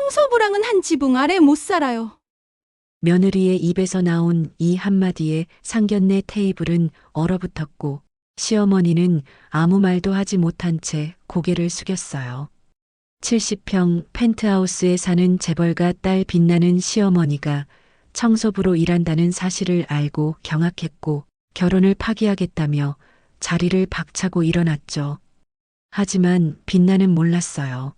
청소부랑은 한 지붕 아래 못 살아요. 며느리의 입에서 나온 이 한마디에 상견례 테이블은 얼어붙었고 시어머니는 아무 말도 하지 못한 채 고개를 숙였어요. 70평 펜트하우스에 사는 재벌가 딸 빛나는 시어머니가 청소부로 일한다는 사실을 알고 경악했고 결혼을 파기하겠다며 자리를 박차고 일어났죠. 하지만 빛나는 몰랐어요.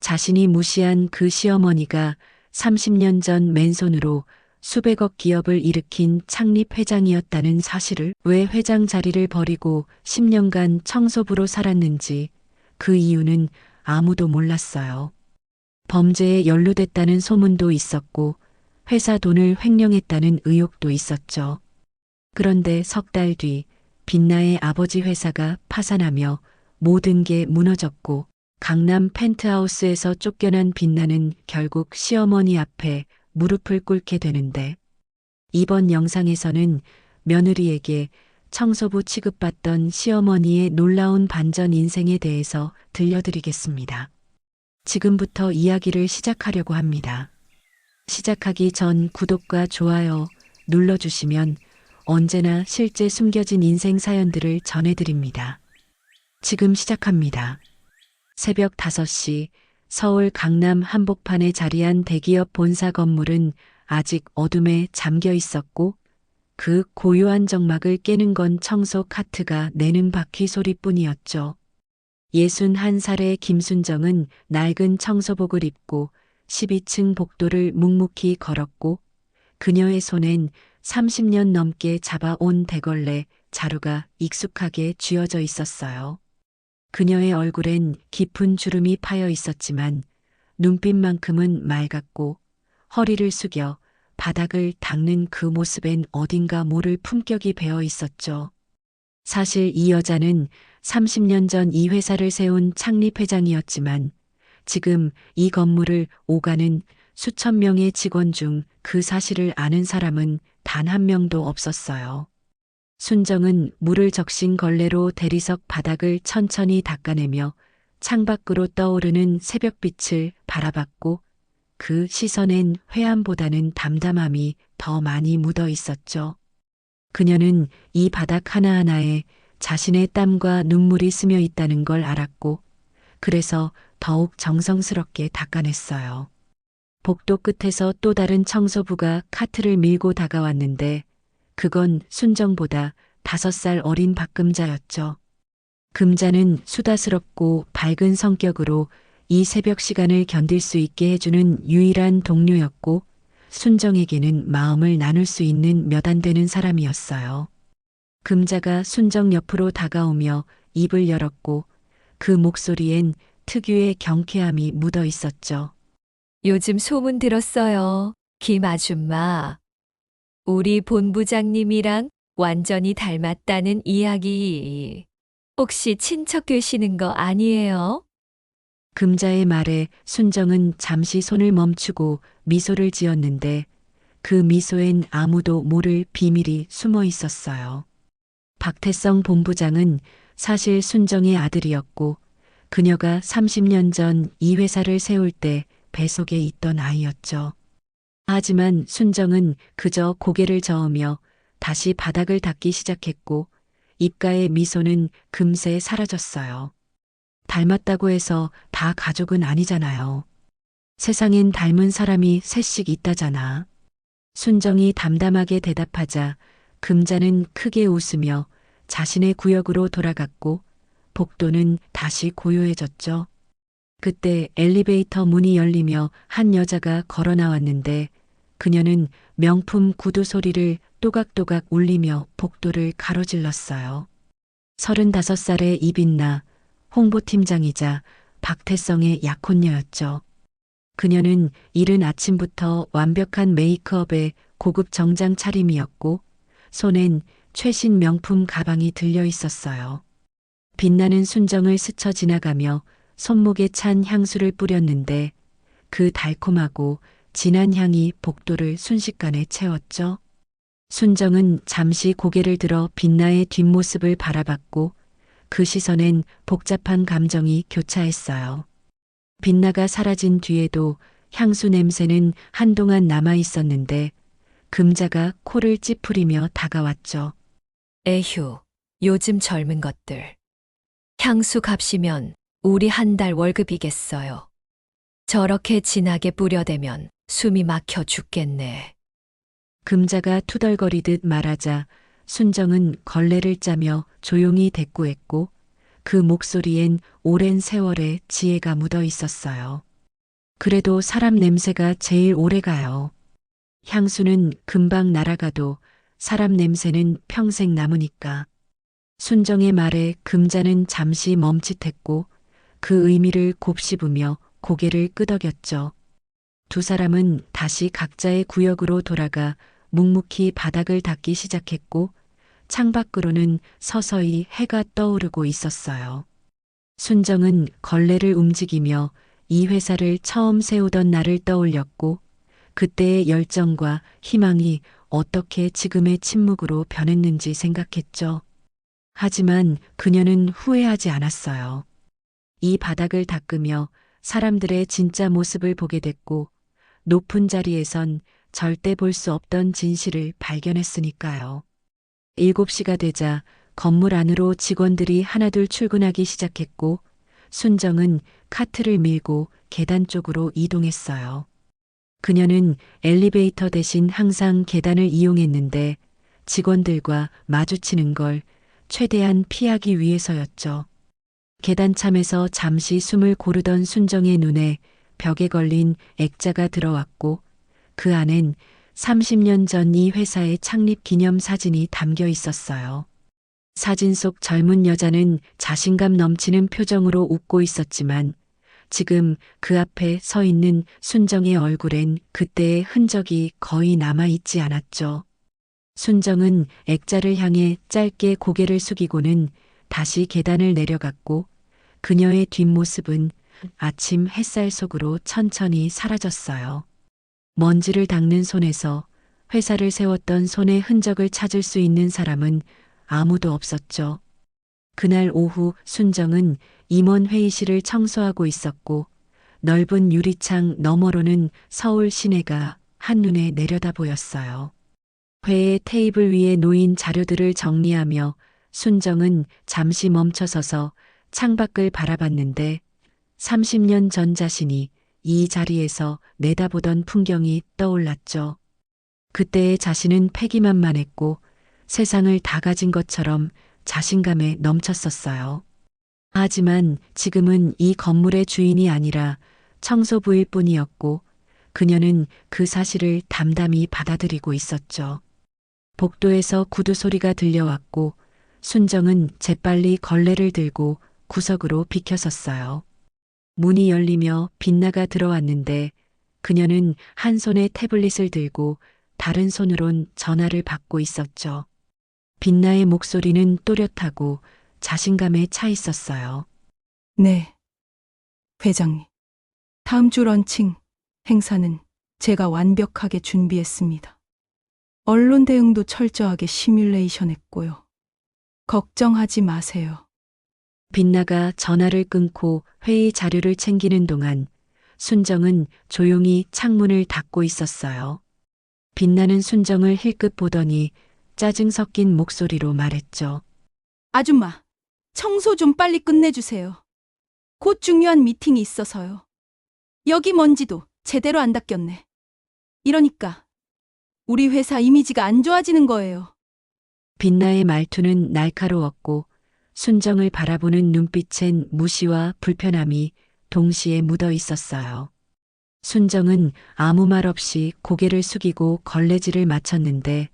자신이 무시한 그 시어머니가 30년 전 맨손으로 수백억 기업을 일으킨 창립 회장이었다는 사실을, 왜 회장 자리를 버리고 10년간 청소부로 살았는지 그 이유는 아무도 몰랐어요. 범죄에 연루됐다는 소문도 있었고 회사 돈을 횡령했다는 의혹도 있었죠. 그런데 석 달 뒤 빛나의 아버지 회사가 파산하며 모든 게 무너졌고 강남 펜트하우스에서 쫓겨난 빛나는 결국 시어머니 앞에 무릎을 꿇게 되는데, 이번 영상에서는 며느리에게 청소부 취급받던 시어머니의 놀라운 반전 인생에 대해서 들려드리겠습니다. 지금부터 이야기를 시작하려고 합니다. 시작하기 전 구독과 좋아요 눌러주시면 언제나 실제 숨겨진 인생 사연들을 전해드립니다. 지금 시작합니다. 새벽 5시 서울 강남 한복판에 자리한 대기업 본사 건물은 아직 어둠에 잠겨 있었고 그 고요한 정막을 깨는 건 청소 카트가 내는 바퀴 소리뿐이었죠. 61살의 김순정은 낡은 청소복을 입고 12층 복도를 묵묵히 걸었고 그녀의 손엔 30년 넘게 잡아온 대걸레 자루가 익숙하게 쥐어져 있었어요. 그녀의 얼굴엔 깊은 주름이 파여 있었지만 눈빛만큼은 맑았고 허리를 숙여 바닥을 닦는 그 모습엔 어딘가 모를 품격이 배어 있었죠. 사실 이 여자는 30년 전 이 회사를 세운 창립회장이었지만 지금 이 건물을 오가는 수천 명의 직원 중 그 사실을 아는 사람은 단 한 명도 없었어요. 순정은 물을 적신 걸레로 대리석 바닥을 천천히 닦아내며 창밖으로 떠오르는 새벽빛을 바라봤고 그 시선엔 회함보다는 담담함이 더 많이 묻어 있었죠. 그녀는 이 바닥 하나하나에 자신의 땀과 눈물이 스며 있다는 걸 알았고 그래서 더욱 정성스럽게 닦아냈어요. 복도 끝에서 또 다른 청소부가 카트를 밀고 다가왔는데 그건 순정보다 5살 어린 박금자였죠. 금자는 수다스럽고 밝은 성격으로 이 새벽 시간을 견딜 수 있게 해주는 유일한 동료였고 순정에게는 마음을 나눌 수 있는 몇 안 되는 사람이었어요. 금자가 순정 옆으로 다가오며 입을 열었고 그 목소리엔 특유의 경쾌함이 묻어 있었죠. 요즘 소문 들었어요. 김 아줌마. 우리 본부장님이랑 완전히 닮았다는 이야기. 혹시 친척 되시는 거 아니에요? 금자의 말에 순정은 잠시 손을 멈추고 미소를 지었는데 그 미소엔 아무도 모를 비밀이 숨어 있었어요. 박태성 본부장은 사실 순정의 아들이었고 그녀가 30년 전 이 회사를 세울 때 뱃속에 있던 아이였죠. 하지만 순정은 그저 고개를 저으며 다시 바닥을 닦기 시작했고 입가의 미소는 금세 사라졌어요. 닮았다고 해서 다 가족은 아니잖아요. 세상엔 닮은 사람이 셋씩 있다잖아. 순정이 담담하게 대답하자 금자는 크게 웃으며 자신의 구역으로 돌아갔고 복도는 다시 고요해졌죠. 그때 엘리베이터 문이 열리며 한 여자가 걸어 나왔는데 그녀는 명품 구두 소리를 또각또각 울리며 복도를 가로질렀어요. 35살의 이빛나 홍보팀장이자 박태성의 약혼녀였죠. 그녀는 이른 아침부터 완벽한 메이크업에 고급 정장 차림이었고 손엔 최신 명품 가방이 들려 있었어요. 빛나는 순정을 스쳐 지나가며 손목에 찬 향수를 뿌렸는데 그 달콤하고 진한 향이 복도를 순식간에 채웠죠. 순정은 잠시 고개를 들어 빛나의 뒷모습을 바라봤고 그 시선엔 복잡한 감정이 교차했어요. 빛나가 사라진 뒤에도 향수 냄새는 한동안 남아 있었는데 금자가 코를 찌푸리며 다가왔죠. 에휴, 요즘 젊은 것들. 향수 값이면 우리 한 달 월급이겠어요. 저렇게 진하게 뿌려대면 숨이 막혀 죽겠네. 금자가 투덜거리듯 말하자 순정은 걸레를 짜며 조용히 대꾸했고 그 목소리엔 오랜 세월의 지혜가 묻어 있었어요. 그래도 사람 냄새가 제일 오래 가요. 향수는 금방 날아가도 사람 냄새는 평생 남으니까. 순정의 말에 금자는 잠시 멈칫했고 그 의미를 곱씹으며 고개를 끄덕였죠. 두 사람은 다시 각자의 구역으로 돌아가 묵묵히 바닥을 닦기 시작했고 창밖으로는 서서히 해가 떠오르고 있었어요. 순정은 걸레를 움직이며 이 회사를 처음 세우던 날을 떠올렸고 그때의 열정과 희망이 어떻게 지금의 침묵으로 변했는지 생각했죠. 하지만 그녀는 후회하지 않았어요. 이 바닥을 닦으며 사람들의 진짜 모습을 보게 됐고 높은 자리에선 절대 볼 수 없던 진실을 발견했으니까요. 7시가 되자 건물 안으로 직원들이 하나둘 출근하기 시작했고 순정은 카트를 밀고 계단 쪽으로 이동했어요. 그녀는 엘리베이터 대신 항상 계단을 이용했는데 직원들과 마주치는 걸 최대한 피하기 위해서였죠. 계단참에서 잠시 숨을 고르던 순정의 눈에 벽에 걸린 액자가 들어왔고 그 안엔 30년 전 이 회사의 창립 기념 사진이 담겨 있었어요. 사진 속 젊은 여자는 자신감 넘치는 표정으로 웃고 있었지만 지금 그 앞에 서 있는 순정의 얼굴엔 그때의 흔적이 거의 남아 있지 않았죠. 순정은 액자를 향해 짧게 고개를 숙이고는 다시 계단을 내려갔고 그녀의 뒷모습은 아침 햇살 속으로 천천히 사라졌어요. 먼지를 닦는 손에서 회사를 세웠던 손의 흔적을 찾을 수 있는 사람은 아무도 없었죠. 그날 오후 순정은 임원 회의실을 청소하고 있었고 넓은 유리창 너머로는 서울 시내가 한눈에 내려다 보였어요. 회의 테이블 위에 놓인 자료들을 정리하며 순정은 잠시 멈춰서서 창밖을 바라봤는데 30년 전 자신이 이 자리에서 내다보던 풍경이 떠올랐죠. 그때의 자신은 패기만만했고 세상을 다 가진 것처럼 자신감에 넘쳤었어요. 하지만 지금은 이 건물의 주인이 아니라 청소부일 뿐이었고 그녀는 그 사실을 담담히 받아들이고 있었죠. 복도에서 구두 소리가 들려왔고 순정은 재빨리 걸레를 들고 구석으로 비켜섰어요. 문이 열리며 빛나가 들어왔는데 그녀는 한 손에 태블릿을 들고 다른 손으론 전화를 받고 있었죠. 빛나의 목소리는 또렷하고 자신감에 차 있었어요. 네. 회장님. 다음 주 런칭 행사는 제가 완벽하게 준비했습니다. 언론 대응도 철저하게 시뮬레이션 했고요. 걱정하지 마세요. 빛나가 전화를 끊고 회의 자료를 챙기는 동안 순정은 조용히 창문을 닫고 있었어요. 빛나는 순정을 힐끗 보더니 짜증 섞인 목소리로 말했죠. 아줌마, 청소 좀 빨리 끝내주세요. 곧 중요한 미팅이 있어서요. 여기 먼지도 제대로 안 닦였네. 이러니까 우리 회사 이미지가 안 좋아지는 거예요. 빛나의 말투는 날카로웠고 순정을 바라보는 눈빛엔 무시와 불편함이 동시에 묻어 있었어요. 순정은 아무 말 없이 고개를 숙이고 걸레질을 마쳤는데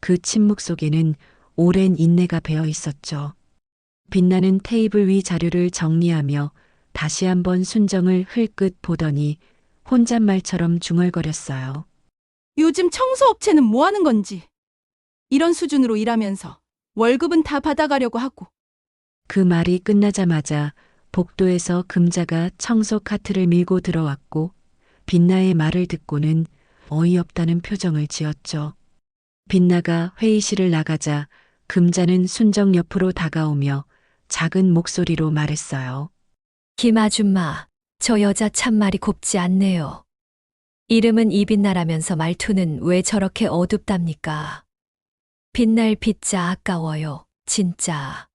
그 침묵 속에는 오랜 인내가 배어 있었죠. 빛나는 테이블 위 자료를 정리하며 다시 한번 순정을 흘끗 보더니 혼잣말처럼 중얼거렸어요. 요즘 청소업체는 뭐 하는 건지. 이런 수준으로 일하면서 월급은 다 받아가려고 하고. 그 말이 끝나자마자 복도에서 금자가 청소 카트를 밀고 들어왔고 빛나의 말을 듣고는 어이없다는 표정을 지었죠. 빛나가 회의실을 나가자 금자는 순정 옆으로 다가오며 작은 목소리로 말했어요. 김 아줌마, 저 여자 참 말이 곱지 않네요. 이름은 이빛나라면서 말투는 왜 저렇게 어둡답니까? 빛날 빛자 아까워요, 진짜.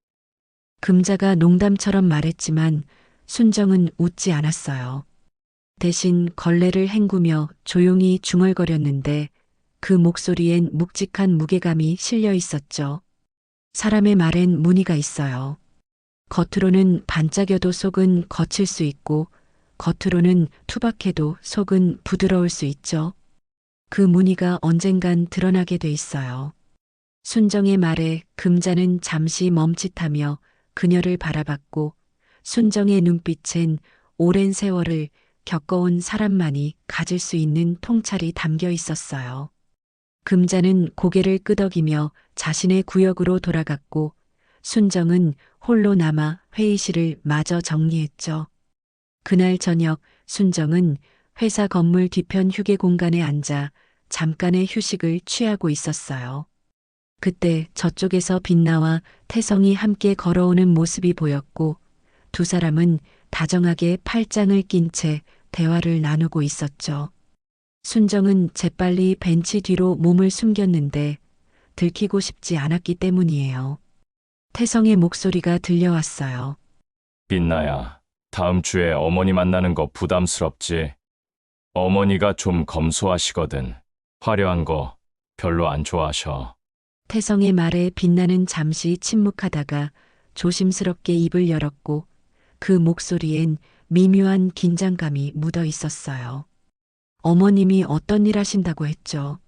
금자가 농담처럼 말했지만 순정은 웃지 않았어요. 대신 걸레를 헹구며 조용히 중얼거렸는데 그 목소리엔 묵직한 무게감이 실려 있었죠. 사람의 말엔 무늬가 있어요. 겉으로는 반짝여도 속은 거칠 수 있고 겉으로는 투박해도 속은 부드러울 수 있죠. 그 무늬가 언젠간 드러나게 돼 있어요. 순정의 말에 금자는 잠시 멈칫하며 그녀를 바라봤고 순정의 눈빛엔 오랜 세월을 겪어온 사람만이 가질 수 있는 통찰이 담겨 있었어요. 금자는 고개를 끄덕이며 자신의 구역으로 돌아갔고 순정은 홀로 남아 회의실을 마저 정리했죠. 그날 저녁 순정은 회사 건물 뒤편 휴게 공간에 앉아 잠깐의 휴식을 취하고 있었어요. 그때 저쪽에서 빛나와 태성이 함께 걸어오는 모습이 보였고 두 사람은 다정하게 팔짱을 낀 채 대화를 나누고 있었죠. 순정은 재빨리 벤치 뒤로 몸을 숨겼는데 들키고 싶지 않았기 때문이에요. 태성의 목소리가 들려왔어요. 빛나야, 다음 주에 어머니 만나는 거 부담스럽지? 어머니가 좀 검소하시거든. 화려한 거 별로 안 좋아하셔. 태성의 말에 빛나는 잠시 침묵하다가 조심스럽게 입을 열었고 그 목소리엔 미묘한 긴장감이 묻어 있었어요. 어머님이 어떤 일 하신다고 했죠?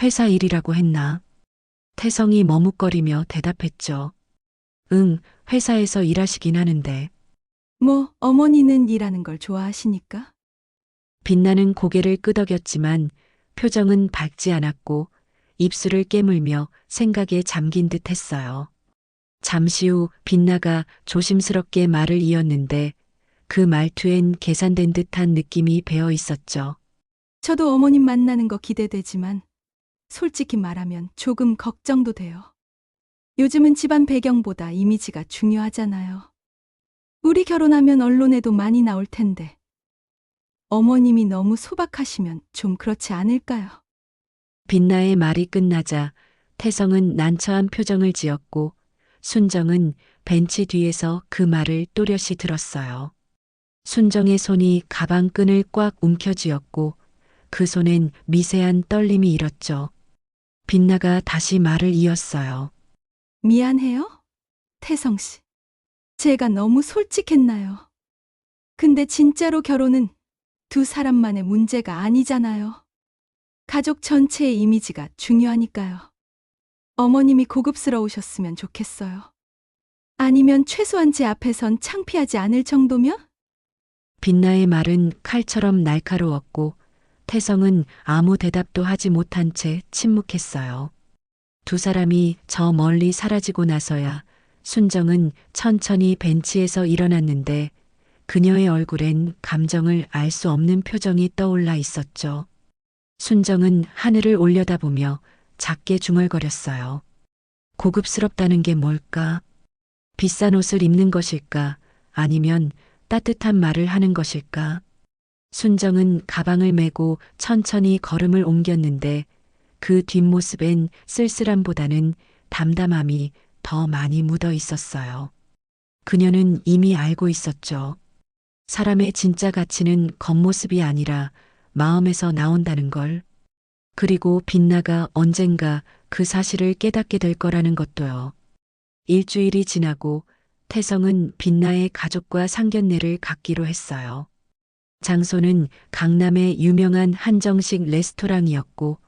회사 일이라고 했나? 태성이 머뭇거리며 대답했죠. 응, 회사에서 일하시긴 하는데. 뭐, 어머니는 일하는 걸 좋아하시니까? 빛나는 고개를 끄덕였지만 표정은 밝지 않았고 입술을 깨물며 생각에 잠긴 듯 했어요. 잠시 후 빛나가 조심스럽게 말을 이었는데 그 말투엔 계산된 듯한 느낌이 배어 있었죠. 저도 어머님 만나는 거 기대되지만 솔직히 말하면 조금 걱정도 돼요. 요즘은 집안 배경보다 이미지가 중요하잖아요. 우리 결혼하면 언론에도 많이 나올 텐데 어머님이 너무 소박하시면 좀 그렇지 않을까요? 빛나의 말이 끝나자 태성은 난처한 표정을 지었고 순정은 벤치 뒤에서 그 말을 또렷이 들었어요. 순정의 손이 가방 끈을 꽉 움켜쥐었고 그 손엔 미세한 떨림이 일었죠. 빛나가 다시 말을 이었어요. 미안해요, 태성 씨. 제가 너무 솔직했나요? 근데 진짜로 결혼은 두 사람만의 문제가 아니잖아요. 가족 전체의 이미지가 중요하니까요. 어머님이 고급스러우셨으면 좋겠어요. 아니면 최소한 제 앞에선 창피하지 않을 정도면? 빛나의 말은 칼처럼 날카로웠고 태성은 아무 대답도 하지 못한 채 침묵했어요. 두 사람이 저 멀리 사라지고 나서야 순정은 천천히 벤치에서 일어났는데 그녀의 얼굴엔 감정을 알 수 없는 표정이 떠올라 있었죠. 순정은 하늘을 올려다보며 작게 중얼거렸어요. 고급스럽다는 게 뭘까? 비싼 옷을 입는 것일까? 아니면 따뜻한 말을 하는 것일까? 순정은 가방을 메고 천천히 걸음을 옮겼는데 그 뒷모습엔 쓸쓸함보다는 담담함이 더 많이 묻어 있었어요. 그녀는 이미 알고 있었죠. 사람의 진짜 가치는 겉모습이 아니라 마음에서 나온다는 걸. 그리고 빛나가 언젠가 그 사실을 깨닫게 될 거라는 것도요. 일주일이 지나고 태성은 빛나의 가족과 상견례를 갖기로 했어요. 장소는 강남의 유명한 한정식 레스토랑이었고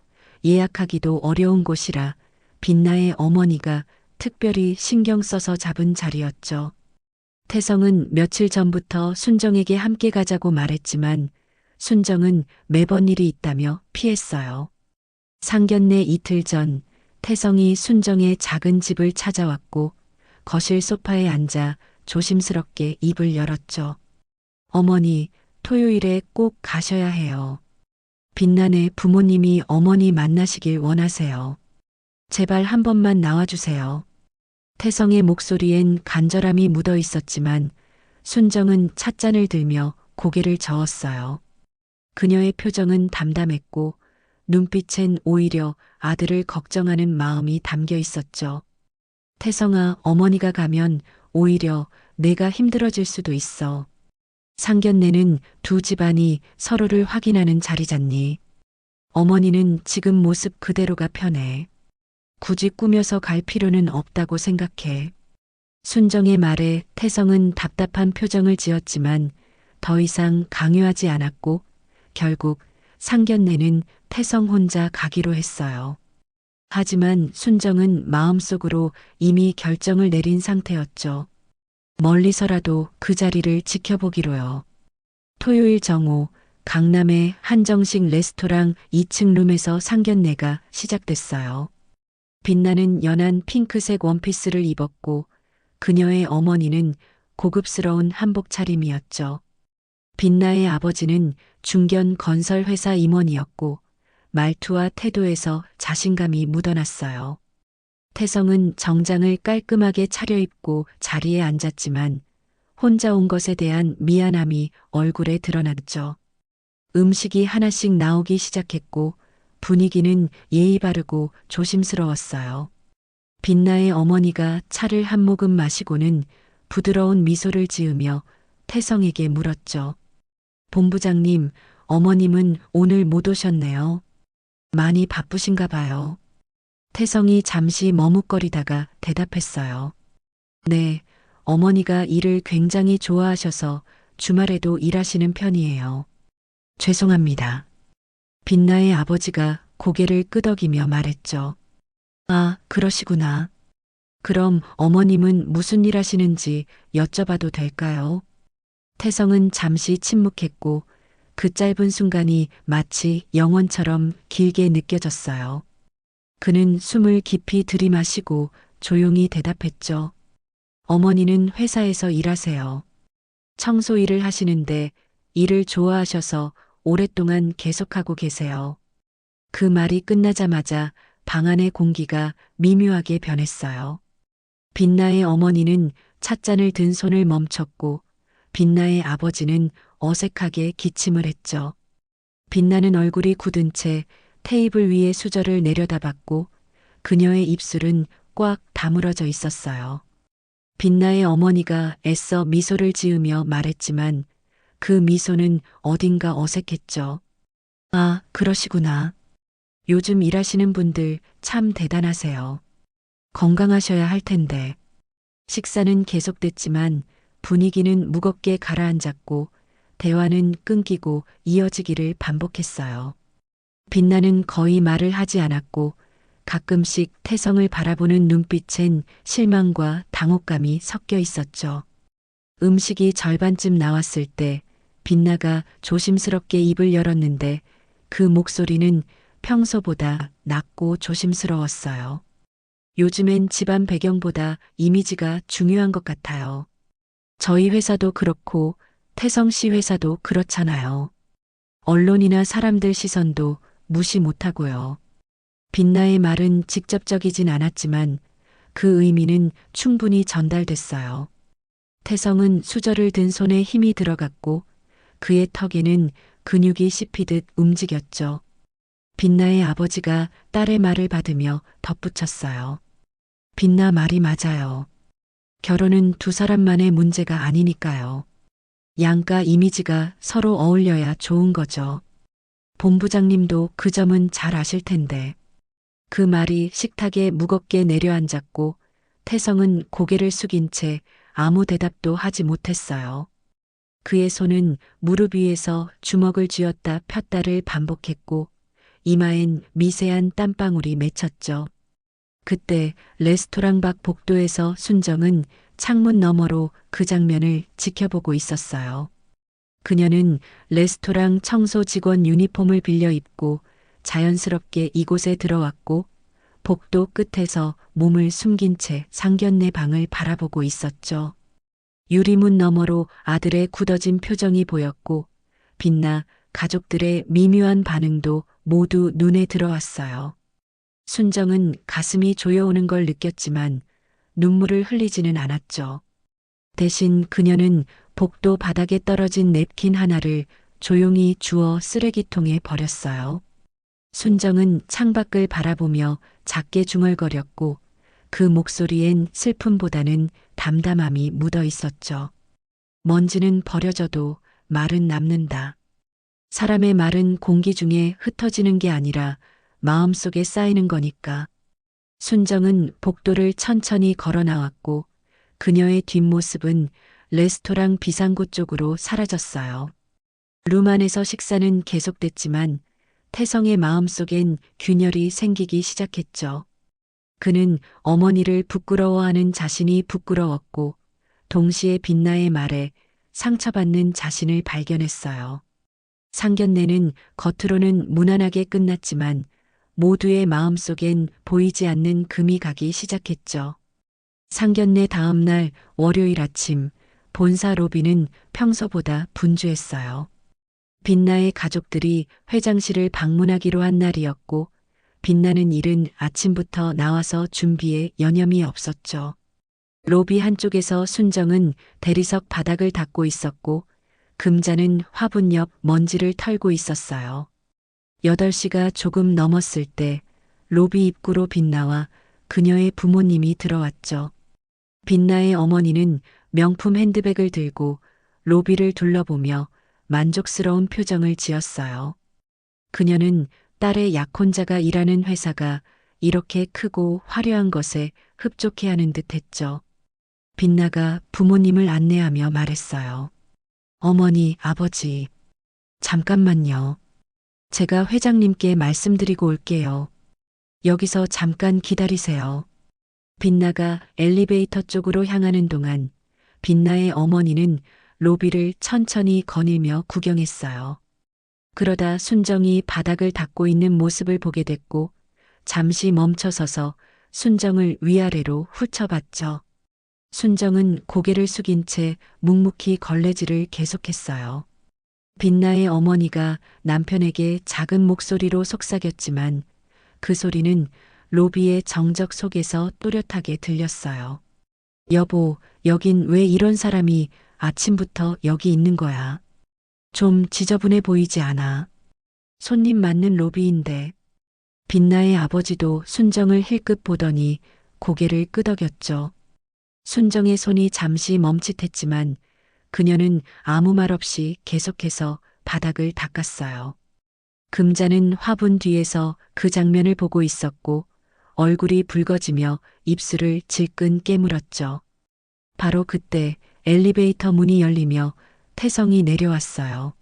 예약하기도 어려운 곳이라 빛나의 어머니가 특별히 신경 써서 잡은 자리였죠. 태성은 며칠 전부터 순정에게 함께 가자고 말했지만 순정은 매번 일이 있다며 피했어요. 상견례 이틀 전 태성이 순정의 작은 집을 찾아왔고 거실 소파에 앉아 조심스럽게 입을 열었죠. 어머니, 토요일에 꼭 가셔야 해요. 빛나네 부모님이 어머니 만나시길 원하세요. 제발 한 번만 나와주세요. 태성의 목소리엔 간절함이 묻어 있었지만 순정은 찻잔을 들며 고개를 저었어요. 그녀의 표정은 담담했고 눈빛엔 오히려 아들을 걱정하는 마음이 담겨 있었죠. 태성아, 어머니가 가면 오히려 내가 힘들어질 수도 있어. 상견례는 두 집안이 서로를 확인하는 자리잖니. 어머니는 지금 모습 그대로가 편해. 굳이 꾸며서 갈 필요는 없다고 생각해. 순정의 말에 태성은 답답한 표정을 지었지만 더 이상 강요하지 않았고 결국 상견례는 태성 혼자 가기로 했어요. 하지만 순정은 마음속으로 이미 결정을 내린 상태였죠. 멀리서라도 그 자리를 지켜보기로요. 토요일 정오, 강남의 한정식 레스토랑 2층 룸에서 상견례가 시작됐어요. 빛나는 연한 핑크색 원피스를 입었고 그녀의 어머니는 고급스러운 한복 차림이었죠. 빛나의 아버지는 중견 건설회사 임원이었고 말투와 태도에서 자신감이 묻어났어요. 태성은 정장을 깔끔하게 차려입고 자리에 앉았지만 혼자 온 것에 대한 미안함이 얼굴에 드러났죠. 음식이 하나씩 나오기 시작했고 분위기는 예의 바르고 조심스러웠어요. 빛나의 어머니가 차를 한 모금 마시고는 부드러운 미소를 지으며 태성에게 물었죠. 본부장님, 어머님은 오늘 못 오셨네요. 많이 바쁘신가 봐요. 태성이 잠시 머뭇거리다가 대답했어요. 네, 어머니가 일을 굉장히 좋아하셔서 주말에도 일하시는 편이에요. 죄송합니다. 빛나의 아버지가 고개를 끄덕이며 말했죠. 아, 그러시구나. 그럼 어머님은 무슨 일 하시는지 여쭤봐도 될까요? 태성은 잠시 침묵했고 그 짧은 순간이 마치 영원처럼 길게 느껴졌어요. 그는 숨을 깊이 들이마시고 조용히 대답했죠. 어머니는 회사에서 일하세요. 청소 일을 하시는데 일을 좋아하셔서 오랫동안 계속하고 계세요. 그 말이 끝나자마자 방 안의 공기가 미묘하게 변했어요. 빛나의 어머니는 찻잔을 든 손을 멈췄고 빛나의 아버지는 어색하게 기침을 했죠. 빛나는 얼굴이 굳은 채 테이블 위에 수저를 내려다봤고 그녀의 입술은 꽉 다물어져 있었어요. 빛나의 어머니가 애써 미소를 지으며 말했지만 그 미소는 어딘가 어색했죠. 아, 그러시구나. 요즘 일하시는 분들 참 대단하세요. 건강하셔야 할 텐데. 식사는 계속됐지만 분위기는 무겁게 가라앉았고 대화는 끊기고 이어지기를 반복했어요. 빛나는 거의 말을 하지 않았고 가끔씩 태성을 바라보는 눈빛엔 실망과 당혹감이 섞여 있었죠. 음식이 절반쯤 나왔을 때 빛나가 조심스럽게 입을 열었는데 그 목소리는 평소보다 낮고 조심스러웠어요. 요즘엔 집안 배경보다 이미지가 중요한 것 같아요. 저희 회사도 그렇고 태성 씨 회사도 그렇잖아요. 언론이나 사람들 시선도 무시 못하고요. 빛나의 말은 직접적이진 않았지만 그 의미는 충분히 전달됐어요. 태성은 수저를 든 손에 힘이 들어갔고 그의 턱에는 근육이 씹히듯 움직였죠. 빛나의 아버지가 딸의 말을 받으며 덧붙였어요. 빛나 말이 맞아요. 결혼은 두 사람만의 문제가 아니니까요. 양가 이미지가 서로 어울려야 좋은 거죠. 본부장님도 그 점은 잘 아실 텐데. 그 말이 식탁에 무겁게 내려앉았고 태성은 고개를 숙인 채 아무 대답도 하지 못했어요. 그의 손은 무릎 위에서 주먹을 쥐었다 폈다를 반복했고 이마엔 미세한 땀방울이 맺혔죠. 그때 레스토랑 밖 복도에서 순정은 창문 너머로 그 장면을 지켜보고 있었어요. 그녀는 레스토랑 청소 직원 유니폼을 빌려 입고 자연스럽게 이곳에 들어왔고 복도 끝에서 몸을 숨긴 채 상견례 방을 바라보고 있었죠. 유리문 너머로 아들의 굳어진 표정이 보였고 빛나 가족들의 미묘한 반응도 모두 눈에 들어왔어요. 순정은 가슴이 조여오는 걸 느꼈지만 눈물을 흘리지는 않았죠. 대신 그녀는 복도 바닥에 떨어진 냅킨 하나를 조용히 주워 쓰레기통에 버렸어요. 순정은 창밖을 바라보며 작게 중얼거렸고 그 목소리엔 슬픔보다는 담담함이 묻어 있었죠. 먼지는 버려져도 말은 남는다. 사람의 말은 공기 중에 흩어지는 게 아니라 마음속에 쌓이는 거니까. 순정은 복도를 천천히 걸어 나왔고 그녀의 뒷모습은 레스토랑 비상구 쪽으로 사라졌어요. 룸 안에서 식사는 계속됐지만 태성의 마음속엔 균열이 생기기 시작했죠. 그는 어머니를 부끄러워하는 자신이 부끄러웠고 동시에 빛나의 말에 상처받는 자신을 발견했어요. 상견례는 겉으로는 무난하게 끝났지만 모두의 마음속엔 보이지 않는 금이 가기 시작했죠. 상견례 다음 날 월요일 아침 본사 로비는 평소보다 분주했어요. 빛나의 가족들이 회장실을 방문하기로 한 날이었고 빛나는 일은 아침부터 나와서 준비에 여념이 없었죠. 로비 한쪽에서 순정은 대리석 바닥을 닦고 있었고 금자는 화분 옆 먼지를 털고 있었어요. 8시가 조금 넘었을 때 로비 입구로 빛나와 그녀의 부모님이 들어왔죠. 빛나의 어머니는 명품 핸드백을 들고 로비를 둘러보며 만족스러운 표정을 지었어요. 그녀는 딸의 약혼자가 일하는 회사가 이렇게 크고 화려한 것에 흡족해하는 듯 했죠. 빛나가 부모님을 안내하며 말했어요. 어머니, 아버지, 잠깐만요. 제가 회장님께 말씀드리고 올게요. 여기서 잠깐 기다리세요. 빛나가 엘리베이터 쪽으로 향하는 동안 빛나의 어머니는 로비를 천천히 거닐며 구경했어요. 그러다 순정이 바닥을 닦고 있는 모습을 보게 됐고 잠시 멈춰서서 순정을 위아래로 훑어봤죠. 순정은 고개를 숙인 채 묵묵히 걸레질을 계속했어요. 빛나의 어머니가 남편에게 작은 목소리로 속삭였지만 그 소리는 로비의 정적 속에서 또렷하게 들렸어요. 여보, 여긴 왜 이런 사람이 아침부터 여기 있는 거야? 좀 지저분해 보이지 않아? 손님 맞는 로비인데. 빛나의 아버지도 순정을 힐끗 보더니 고개를 끄덕였죠. 순정의 손이 잠시 멈칫했지만 그녀는 아무 말 없이 계속해서 바닥을 닦았어요. 금자는 화분 뒤에서 그 장면을 보고 있었고 얼굴이 붉어지며 입술을 질끈 깨물었죠. 바로 그때 엘리베이터 문이 열리며 태성이 내려왔어요.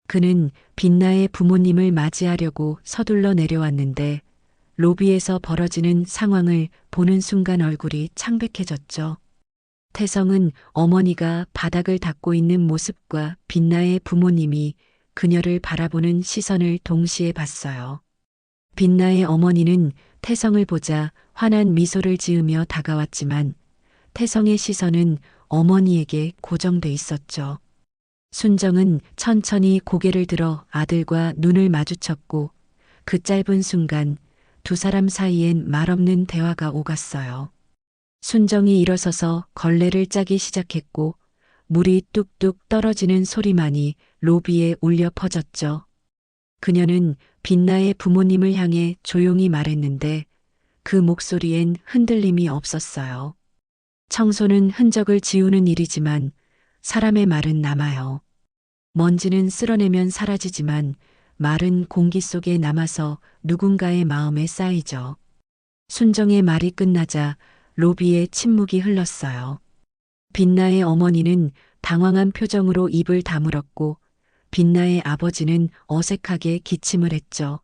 그는 빛나의 부모님을 맞이하려고 서둘러 내려왔는데 로비에서 벌어지는 상황을 보는 순간 얼굴이 창백해졌죠. 태성은 어머니가 바닥을 닦고 있는 모습과 빛나의 부모님이 그녀를 바라보는 시선을 동시에 봤어요. 빛나의 어머니는 태성을 보자 환한 미소를 지으며 다가왔지만 태성의 시선은 어머니에게 고정돼 있었죠. 순정은 천천히 고개를 들어 아들과 눈을 마주쳤고 그 짧은 순간 두 사람 사이엔 말없는 대화가 오갔어요. 순정이 일어서서 걸레를 짜기 시작했고 물이 뚝뚝 떨어지는 소리만이 로비에 울려 퍼졌죠. 그녀는 빛나의 부모님을 향해 조용히 말했는데 그 목소리엔 흔들림이 없었어요. 청소는 흔적을 지우는 일이지만 사람의 말은 남아요. 먼지는 쓸어내면 사라지지만 말은 공기 속에 남아서 누군가의 마음에 쌓이죠. 순정의 말이 끝나자 로비에 침묵이 흘렀어요. 빛나의 어머니는 당황한 표정으로 입을 다물었고 빛나의 아버지는 어색하게 기침을 했죠.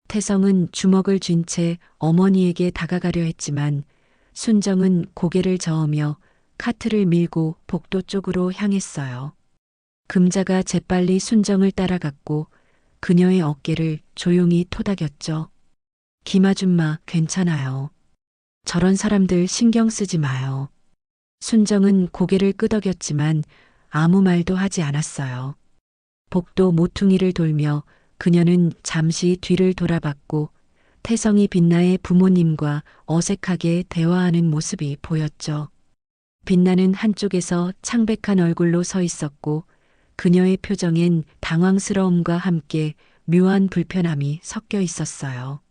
태성은 주먹을 쥔 채 어머니에게 다가가려 했지만 순정은 고개를 저으며 카트를 밀고 복도 쪽으로 향했어요. 금자가 재빨리 순정을 따라갔고 그녀의 어깨를 조용히 토닥였죠. 김아줌마 괜찮아요. 저런 사람들 신경 쓰지 마요. 순정은 고개를 끄덕였지만 아무 말도 하지 않았어요. 복도 모퉁이를 돌며 그녀는 잠시 뒤를 돌아봤고 태성이 빛나의 부모님과 어색하게 대화하는 모습이 보였죠. 빛나는 한쪽에서 창백한 얼굴로 서 있었고 그녀의 표정엔 당황스러움과 함께 묘한 불편함이 섞여 있었어요.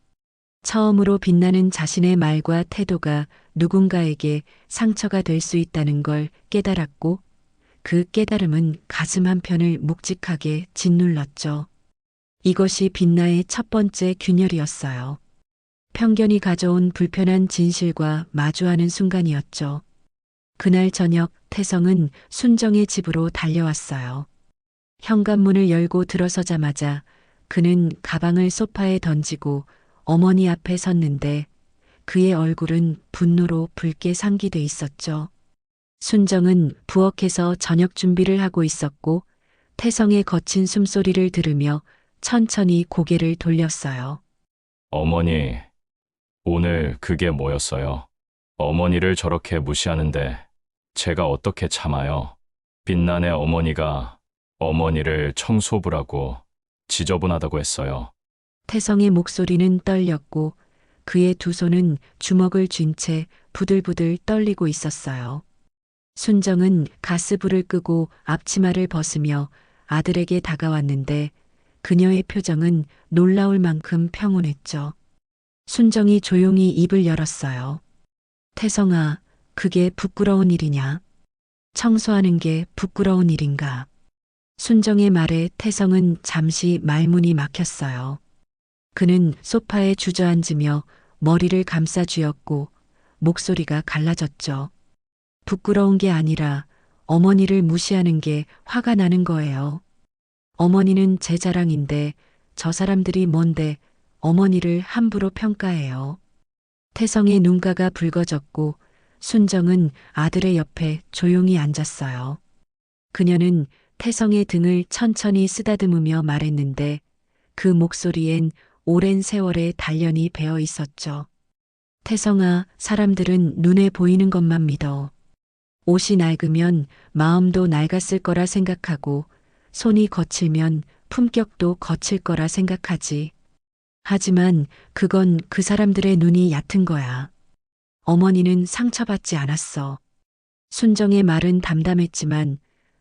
처음으로 빛나는 자신의 말과 태도가 누군가에게 상처가 될 수 있다는 걸 깨달았고, 그 깨달음은 가슴 한편을 묵직하게 짓눌렀죠. 이것이 빛나의 첫 번째 균열이었어요. 편견이 가져온 불편한 진실과 마주하는 순간이었죠. 그날 저녁 태성은 순정의 집으로 달려왔어요. 현관문을 열고 들어서자마자 그는 가방을 소파에 던지고 어머니 앞에 섰는데 그의 얼굴은 분노로 붉게 상기돼 있었죠. 순정은 부엌에서 저녁 준비를 하고 있었고 태성의 거친 숨소리를 들으며 천천히 고개를 돌렸어요. 어머니, 오늘 그게 뭐였어요? 어머니를 저렇게 무시하는데 제가 어떻게 참아요? 빛난의 어머니가 어머니를 청소부라고 지저분하다고 했어요. 태성의 목소리는 떨렸고 그의 두 손은 주먹을 쥔 채 부들부들 떨리고 있었어요. 순정은 가스불을 끄고 앞치마를 벗으며 아들에게 다가왔는데 그녀의 표정은 놀라울 만큼 평온했죠. 순정이 조용히 입을 열었어요. 태성아, 그게 부끄러운 일이냐? 청소하는 게 부끄러운 일인가? 순정의 말에 태성은 잠시 말문이 막혔어요. 그는 소파에 주저앉으며 머리를 감싸 쥐었고 목소리가 갈라졌죠. 부끄러운 게 아니라 어머니를 무시하는 게 화가 나는 거예요. 어머니는 제 자랑인데 저 사람들이 뭔데 어머니를 함부로 평가해요. 태성의 눈가가 붉어졌고 순정은 아들의 옆에 조용히 앉았어요. 그녀는 태성의 등을 천천히 쓰다듬으며 말했는데 그 목소리엔 오랜 세월의 단련이 배어 있었죠. 태성아, 사람들은 눈에 보이는 것만 믿어. 옷이 낡으면 마음도 낡았을 거라 생각하고 손이 거칠면 품격도 거칠 거라 생각하지. 하지만 그건 그 사람들의 눈이 얕은 거야. 어머니는 상처받지 않았어. 순정의 말은 담담했지만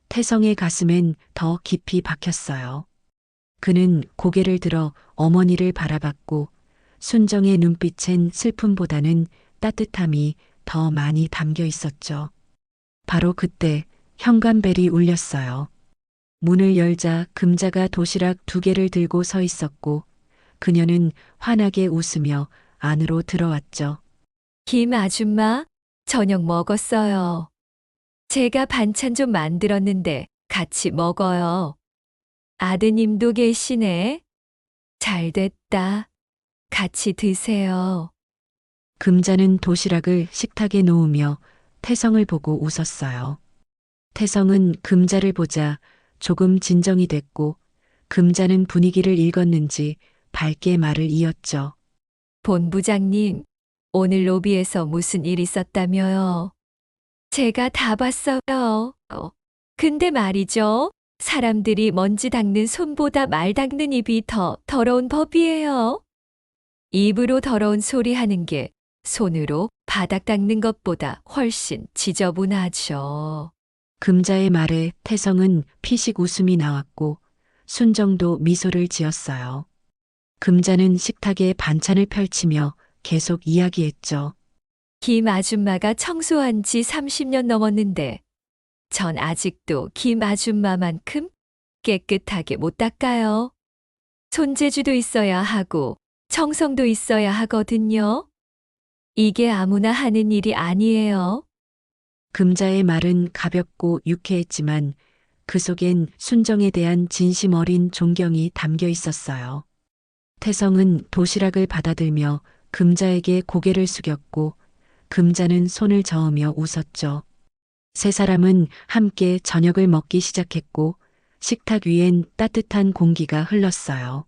태성의 가슴엔 더 깊이 박혔어요. 그는 고개를 들어 어머니를 바라봤고 순정의 눈빛엔 슬픔보다는 따뜻함이 더 많이 담겨 있었죠. 바로 그때 현관벨이 울렸어요. 문을 열자 금자가 도시락 2개를 들고 서 있었고 그녀는 환하게 웃으며 안으로 들어왔죠. 김 아줌마, 저녁 먹었어요. 제가 반찬 좀 만들었는데 같이 먹어요. 아드님도 계시네. 잘 됐다. 같이 드세요. 금자는 도시락을 식탁에 놓으며 태성을 보고 웃었어요. 태성은 금자를 보자 조금 진정이 됐고 금자는 분위기를 읽었는지 밝게 말을 이었죠. 본부장님, 오늘 로비에서 무슨 일 있었다며요? 제가 다 봤어요. 근데 말이죠. 사람들이 먼지 닦는 손보다 말 닦는 입이 더 더러운 법이에요. 입으로 더러운 소리 하는 게 손으로 바닥 닦는 것보다 훨씬 지저분하죠. 금자의 말에 태성은 피식 웃음이 나왔고 순정도 미소를 지었어요. 금자는 식탁에 반찬을 펼치며 계속 이야기했죠. 김 아줌마가 청소한 지 30년 넘었는데 전 아직도 김 아줌마만큼 깨끗하게 못 닦아요. 손재주도 있어야 하고 정성도 있어야 하거든요. 이게 아무나 하는 일이 아니에요. 금자의 말은 가볍고 유쾌했지만 그 속엔 순정에 대한 진심 어린 존경이 담겨 있었어요. 태성은 도시락을 받아들며 금자에게 고개를 숙였고 금자는 손을 저으며 웃었죠. 세 사람은 함께 저녁을 먹기 시작했고 식탁 위엔 따뜻한 공기가 흘렀어요.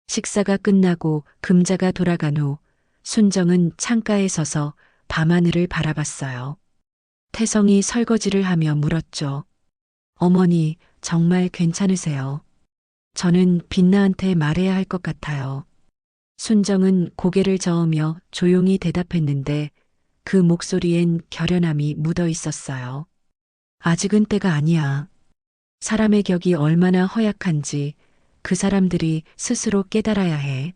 식사가 끝나고 금자가 돌아간 후 순정은 창가에 서서 밤하늘을 바라봤어요. 태성이 설거지를 하며 물었죠. 어머니, 정말 괜찮으세요? 저는 빛나한테 말해야 할 것 같아요. 순정은 고개를 저으며 조용히 대답했는데 그 목소리엔 결연함이 묻어 있었어요. 아직은 때가 아니야. 사람의 격이 얼마나 허약한지 그 사람들이 스스로 깨달아야 해.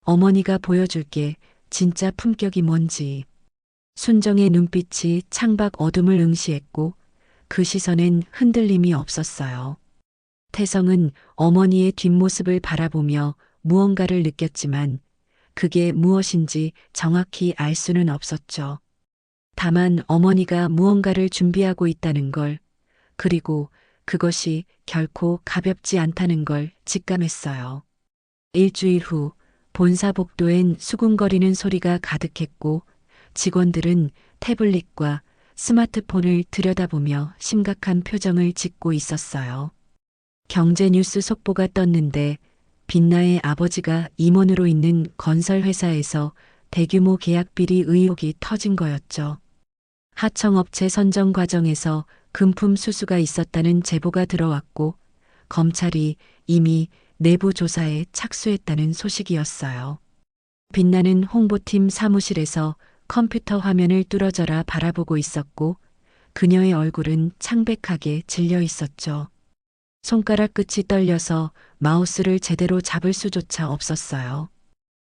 어머니가 보여줄게 진짜 품격이 뭔지. 순정의 눈빛이 창밖 어둠을 응시했고 그 시선엔 흔들림이 없었어요. 태성은 어머니의 뒷모습을 바라보며 무언가를 느꼈지만 그게 무엇인지 정확히 알 수는 없었죠. 다만 어머니가 무언가를 준비하고 있다는 걸, 그리고 그것이 결코 가볍지 않다는 걸 직감했어요. 일주일 후 본사 복도엔 수군거리는 소리가 가득했고 직원들은 태블릿과 스마트폰을 들여다보며 심각한 표정을 짓고 있었어요. 경제 뉴스 속보가 떴는데 빛나의 아버지가 임원으로 있는 건설회사에서 대규모 계약 비리 의혹이 터진 거였죠. 하청업체 선정 과정에서 금품 수수가 있었다는 제보가 들어왔고 검찰이 이미 내부 조사에 착수했다는 소식이었어요. 빛나는 홍보팀 사무실에서 컴퓨터 화면을 뚫어져라 바라보고 있었고 그녀의 얼굴은 창백하게 질려 있었죠. 손가락 끝이 떨려서 마우스를 제대로 잡을 수조차 없었어요.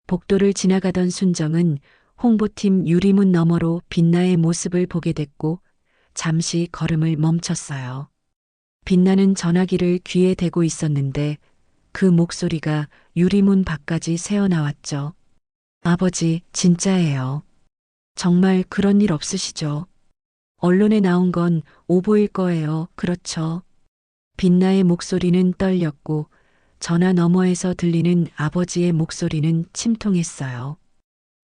복도를 지나가던 순정은 홍보팀 유리문 너머로 빛나의 모습을 보게 됐고 잠시 걸음을 멈췄어요. 빛나는 전화기를 귀에 대고 있었는데 그 목소리가 유리문 밖까지 새어나왔죠. 아버지, 진짜예요. 정말 그런 일 없으시죠? 언론에 나온 건 오보일 거예요. 그렇죠? 빛나의 목소리는 떨렸고 전화 너머에서 들리는 아버지의 목소리는 침통했어요.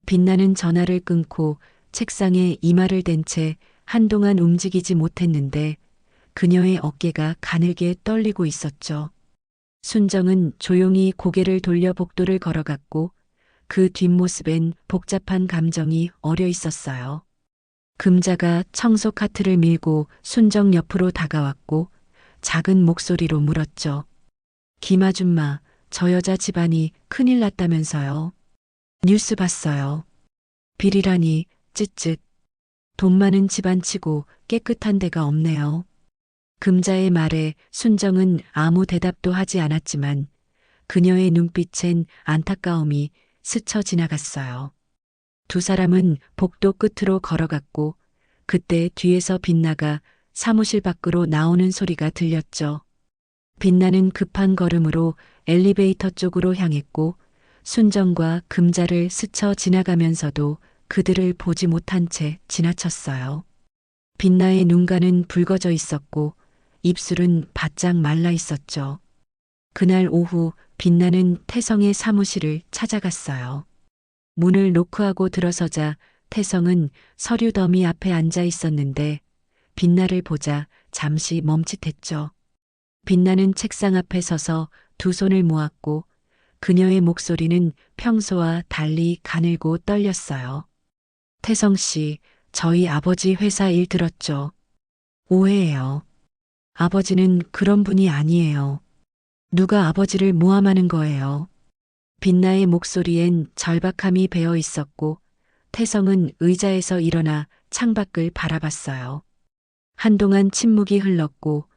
빛나는 전화를 끊고 책상에 이마를 댄 채 한동안 움직이지 못했는데 그녀의 어깨가 가늘게 떨리고 있었죠. 순정은 조용히 고개를 돌려 복도를 걸어갔고 그 뒷모습엔 복잡한 감정이 어려 있었어요. 금자가 청소 카트를 밀고 순정 옆으로 다가왔고 작은 목소리로 물었죠. 김아줌마, 저 여자 집안이 큰일 났다면서요. 뉴스 봤어요. 비리라니, 쯧쯧. 돈 많은 집안치고 깨끗한 데가 없네요. 금자의 말에 순정은 아무 대답도 하지 않았지만 그녀의 눈빛엔 안타까움이 스쳐 지나갔어요. 두 사람은 복도 끝으로 걸어갔고 그때 뒤에서 빛나가 사무실 밖으로 나오는 소리가 들렸죠. 빛나는 급한 걸음으로 엘리베이터 쪽으로 향했고 순정과 금자를 스쳐 지나가면서도 그들을 보지 못한 채 지나쳤어요. 빛나의 눈가는 붉어져 있었고 입술은 바짝 말라 있었죠. 그날 오후 빛나는 태성의 사무실을 찾아갔어요. 문을 노크하고 들어서자 태성은 서류 더미 앞에 앉아 있었는데 빛나를 보자 잠시 멈칫했죠. 빛나는 책상 앞에 서서 두 손을 모았고 그녀의 목소리는 평소와 달리 가늘고 떨렸어요. 태성 씨, 저희 아버지 회사 일 들었죠? 오해예요. 아버지는 그런 분이 아니에요. 누가 아버지를 모함하는 거예요. 빛나의 목소리엔 절박함이 배어 있었고 태성은 의자에서 일어나 창밖을 바라봤어요. 한동안 침묵이 흘렀고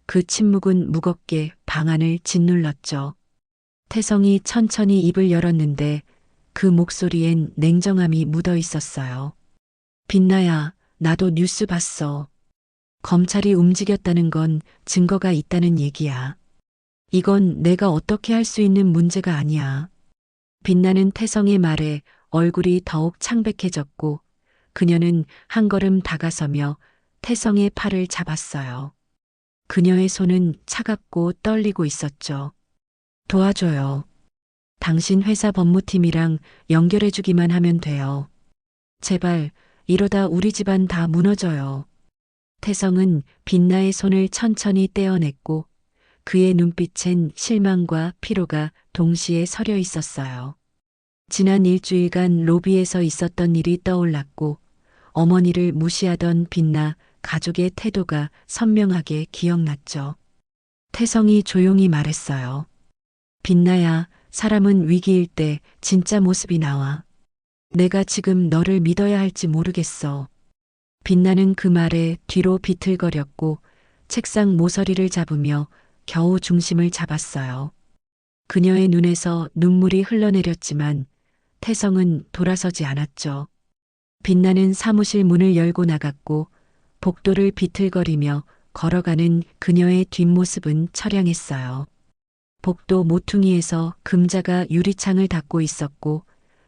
그 침묵은 무겁게 방 안을 짓눌렀죠. 태성이 천천히 입을 열었는데 그 목소리엔 냉정함이 묻어 있었어요. 빛나야, 나도 뉴스 봤어. 검찰이 움직였다는 건 증거가 있다는 얘기야. 이건 내가 어떻게 할 수 있는 문제가 아니야. 빛나는 태성의 말에 얼굴이 더욱 창백해졌고 그녀는 한 걸음 다가서며 태성의 팔을 잡았어요. 그녀의 손은 차갑고 떨리고 있었죠. 도와줘요. 당신 회사 법무팀이랑 연결해주기만 하면 돼요. 제발, 이러다 우리 집안 다 무너져요. 태성은 빛나의 손을 천천히 떼어냈고 그의 눈빛엔 실망과 피로가 동시에 서려 있었어요. 지난 일주일간 로비에서 있었던 일이 떠올랐고 어머니를 무시하던 빛나 가족의 태도가 선명하게 기억났죠. 태성이 조용히 말했어요. 빛나야, 사람은 위기일 때 진짜 모습이 나와. 내가 지금 너를 믿어야 할지 모르겠어. 빛나는 그 말에 뒤로 비틀거렸고 책상 모서리를 잡으며 겨우 중심을 잡았어요. 그녀의 눈에서 눈물이 흘러내렸지만 태성은 돌아서지 않았죠. 빛나는 사무실 문을 열고 나갔고 복도를 비틀거리며 걸어가는 그녀의 뒷모습은 처량했어요. 복도 모퉁이에서 금자가 유리창을 닫고 있었고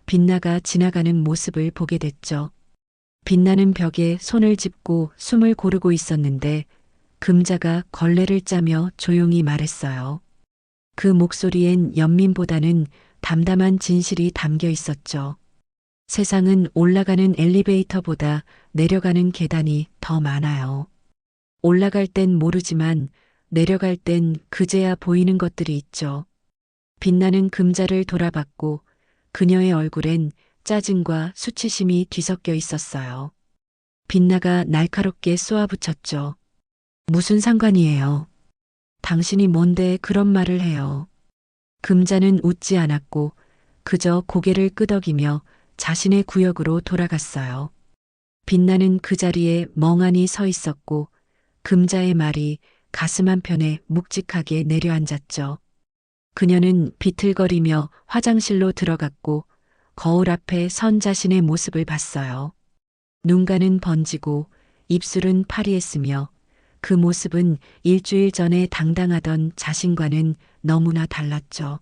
빛나가 지나가는 모습을 보게 됐죠. 빛나는 벽에 손을 짚고 숨을 고르고 있었는데 금자가 걸레를 짜며 조용히 말했어요. 그 목소리엔 연민보다는 담담한 진실이 담겨 있었죠. 세상은 올라가는 엘리베이터보다 내려가는 계단이 더 많아요. 올라갈 땐 모르지만 내려갈 땐 그제야 보이는 것들이 있죠. 빛나는 금자를 돌아봤고 그녀의 얼굴엔 짜증과 수치심이 뒤섞여 있었어요. 빛나가 날카롭게 쏘아붙였죠. 무슨 상관이에요? 당신이 뭔데 그런 말을 해요? 금자는 웃지 않았고 그저 고개를 끄덕이며 자신의 구역으로 돌아갔어요. 빛나는 그 자리에 멍하니 서 있었고 금자의 말이 가슴 한편에 묵직하게 내려앉았죠. 그녀는 비틀거리며 화장실로 들어갔고 거울 앞에 선 자신의 모습을 봤어요. 눈가는 번지고 입술은 파리했으며 그 모습은 일주일 전에 당당하던 자신과는 너무나 달랐죠.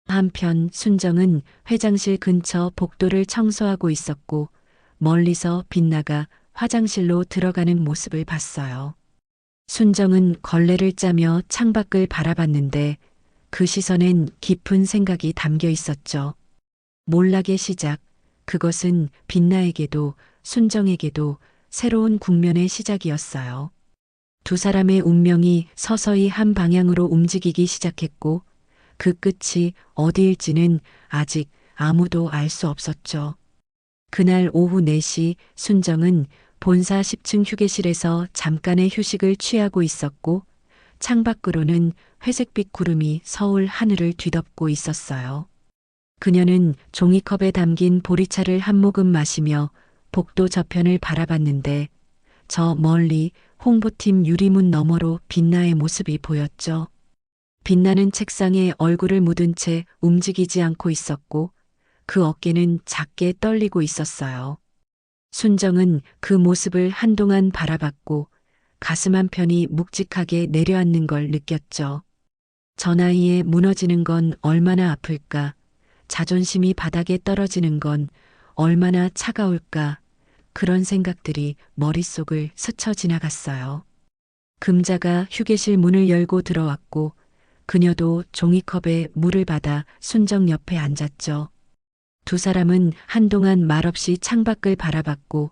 한편 순정은 회장실 근처 복도를 청소하고 있었고 멀리서 빛나가 화장실로 들어가는 모습을 봤어요. 순정은 걸레를 짜며 창밖을 바라봤는데 그 시선엔 깊은 생각이 담겨 있었죠. 몰락의 시작, 그것은 빛나에게도 순정에게도 새로운 국면의 시작이었어요. 두 사람의 운명이 서서히 한 방향으로 움직이기 시작했고 그 끝이 어디일지는 아직 아무도 알 수 없었죠. 그날 오후 4시 순정은 본사 10층 휴게실에서 잠깐의 휴식을 취하고 있었고 창밖으로는 회색빛 구름이 서울 하늘을 뒤덮고 있었어요. 그녀는 종이컵에 담긴 보리차를 한 모금 마시며 복도 저편을 바라봤는데 저 멀리 홍보팀 유리문 너머로 빛나의 모습이 보였죠. 빛나는 책상에 얼굴을 묻은 채 움직이지 않고 있었고 그 어깨는 작게 떨리고 있었어요. 순정은 그 모습을 한동안 바라봤고 가슴 한편이 묵직하게 내려앉는 걸 느꼈죠. 저 나이에 무너지는 건 얼마나 아플까, 자존심이 바닥에 떨어지는 건 얼마나 차가울까, 그런 생각들이 머릿속을 스쳐 지나갔어요. 금자가 휴게실 문을 열고 들어왔고 그녀도 종이컵에 물을 받아 순정 옆에 앉았죠. 두 사람은 한동안 말없이 창밖을 바라봤고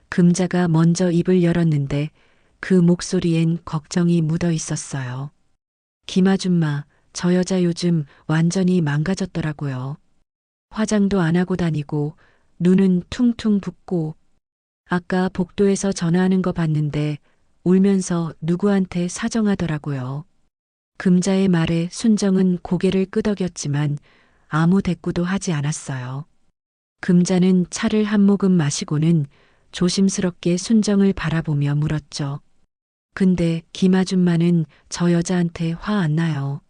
금자가 먼저 입을 열었는데 그 목소리엔 걱정이 묻어 있었어요. 김아줌마, 저 여자 요즘 완전히 망가졌더라고요. 화장도 안 하고 다니고 눈은 퉁퉁 붓고 아까 복도에서 전화하는 거 봤는데 울면서 누구한테 사정하더라고요. 금자의 말에 순정은 고개를 끄덕였지만 아무 대꾸도 하지 않았어요. 금자는 차를 한 모금 마시고는 조심스럽게 순정을 바라보며 물었죠. 근데 김아줌마는 저 여자한테 화 안 나요.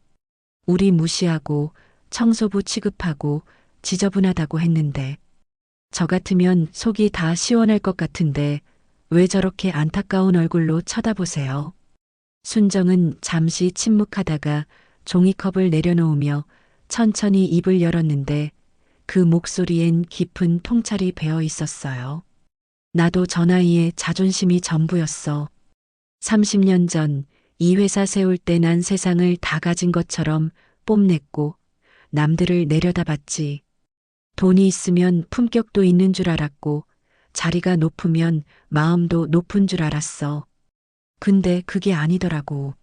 우리 무시하고 청소부 취급하고 지저분하다고 했는데 저 같으면 속이 다 시원할 것 같은데 왜 저렇게 안타까운 얼굴로 쳐다보세요? 순정은 잠시 침묵하다가 종이컵을 내려놓으며 천천히 입을 열었는데 그 목소리엔 깊은 통찰이 배어 있었어요. 나도 저 나이에 자존심이 전부였어. 30년 전 이 회사 세울 때 난 세상을 다 가진 것처럼 뽐냈고 남들을 내려다봤지. 돈이 있으면 품격도 있는 줄 알았고 자리가 높으면 마음도 높은 줄 알았어. 근데 그게 아니더라고.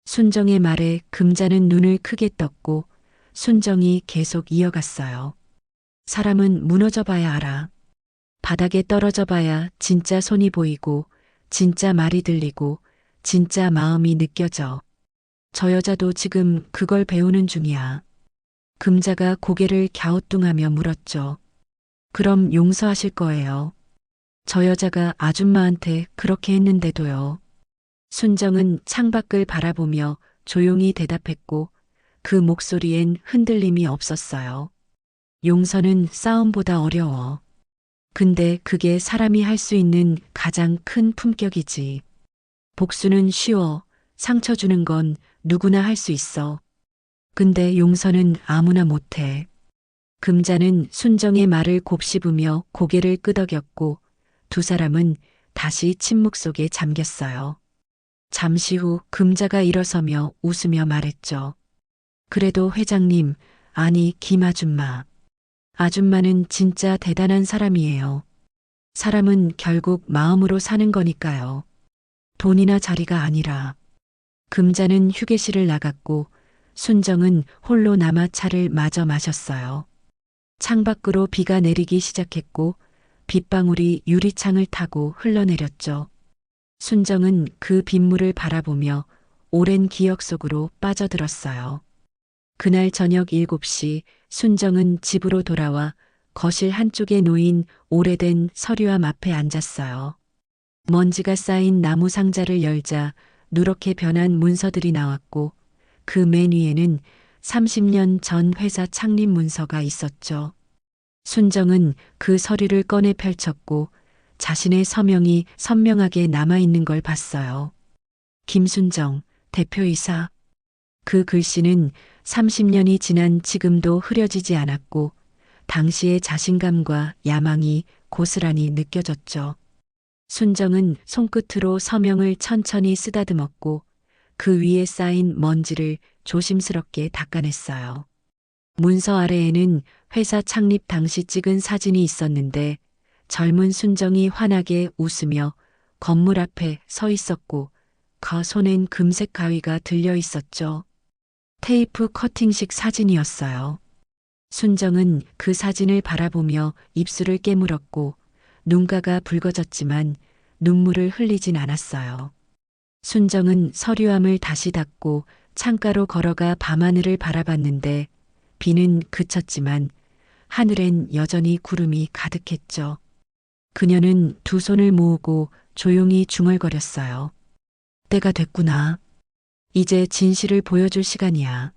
순정의 말에 금자는 눈을 크게 떴고 순정이 계속 이어갔어요. 사람은 무너져 봐야 알아. 바닥에 떨어져 봐야 진짜 손이 보이고 진짜 말이 들리고 진짜 마음이 느껴져. 저 여자도 지금 그걸 배우는 중이야. 금자가 고개를 갸우뚱하며 물었죠. 그럼 용서하실 거예요. 저 여자가 아줌마한테 그렇게 했는데도요. 순정은 창밖을 바라보며 조용히 대답했고 그 목소리엔 흔들림이 없었어요. 용서는 싸움보다 어려워. 근데 그게 사람이 할 수 있는 가장 큰 품격이지. 복수는 쉬워. 상처 주는 건 누구나 할 수 있어. 근데 용서는 아무나 못해. 금자는 순정의 말을 곱씹으며 고개를 끄덕였고 두 사람은 다시 침묵 속에 잠겼어요. 잠시 후 금자가 일어서며 웃으며 말했죠. 그래도 회장님, 아니 김 아줌마. 아줌마는 진짜 대단한 사람이에요. 사람은 결국 마음으로 사는 거니까요. 돈이나 자리가 아니라. 금자는 휴게실을 나갔고 순정은 홀로 남아 차를 마저 마셨어요. 창밖으로 비가 내리기 시작했고 빗방울이 유리창을 타고 흘러내렸죠. 순정은 그 빗물을 바라보며 오랜 기억 속으로 빠져들었어요. 그날 저녁 7시 순정은 집으로 돌아와 거실 한쪽에 놓인 오래된 서류함 앞에 앉았어요. 먼지가 쌓인 나무 상자를 열자 누렇게 변한 문서들이 나왔고 그 맨 위에는 30년 전 회사 창립 문서가 있었죠. 순정은 그 서류를 꺼내 펼쳤고 자신의 서명이 선명하게 남아있는 걸 봤어요. 김순정, 대표이사. 그 글씨는 30년이 지난 지금도 흐려지지 않았고 당시의 자신감과 야망이 고스란히 느껴졌죠. 순정은 손끝으로 서명을 천천히 쓰다듬었고 그 위에 쌓인 먼지를 조심스럽게 닦아냈어요. 문서 아래에는 회사 창립 당시 찍은 사진이 있었는데 젊은 순정이 환하게 웃으며 건물 앞에 서 있었고 그 손엔 금색 가위가 들려 있었죠. 테이프 커팅식 사진이었어요. 순정은 그 사진을 바라보며 입술을 깨물었고 눈가가 붉어졌지만 눈물을 흘리진 않았어요. 순정은 서류함을 다시 닫고 창가로 걸어가 밤하늘을 바라봤는데 비는 그쳤지만 하늘엔 여전히 구름이 가득했죠. 그녀는 두 손을 모으고 조용히 중얼거렸어요. 때가 됐구나. 이제 진실을 보여줄 시간이야.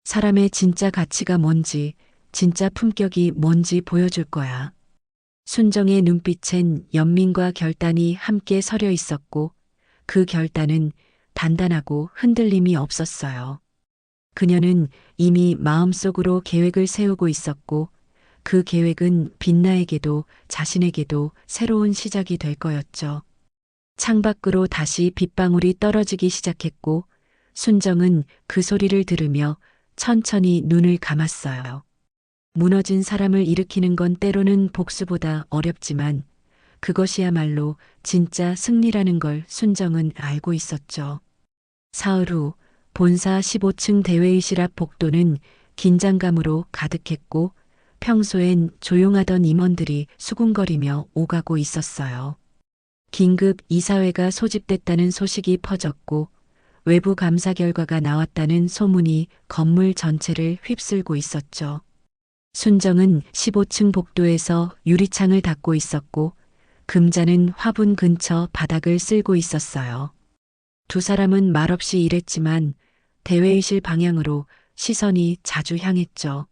사람의 진짜 가치가 뭔지, 진짜 품격이 뭔지 보여줄 거야. 순정의 눈빛엔 연민과 결단이 함께 서려 있었고 그 결단은 단단하고 흔들림이 없었어요. 그녀는 이미 마음속으로 계획을 세우고 있었고 그 계획은 빛나에게도 자신에게도 새로운 시작이 될 거였죠. 창밖으로 다시 빗방울이 떨어지기 시작했고 순정은 그 소리를 들으며 천천히 눈을 감았어요. 무너진 사람을 일으키는 건 때로는 복수보다 어렵지만 그것이야말로 진짜 승리라는 걸 순정은 알고 있었죠. 사흘 후 본사 15층 대회의실 앞 복도는 긴장감으로 가득했고 평소엔 조용하던 임원들이 수군거리며 오가고 있었어요. 긴급 이사회가 소집됐다는 소식이 퍼졌고 외부 감사 결과가 나왔다는 소문이 건물 전체를 휩쓸고 있었죠. 순정은 15층 복도에서 유리창을 닫고 있었고 금자는 화분 근처 바닥을 쓸고 있었어요. 두 사람은 말없이 일했지만 대회의실 방향으로 시선이 자주 향했죠.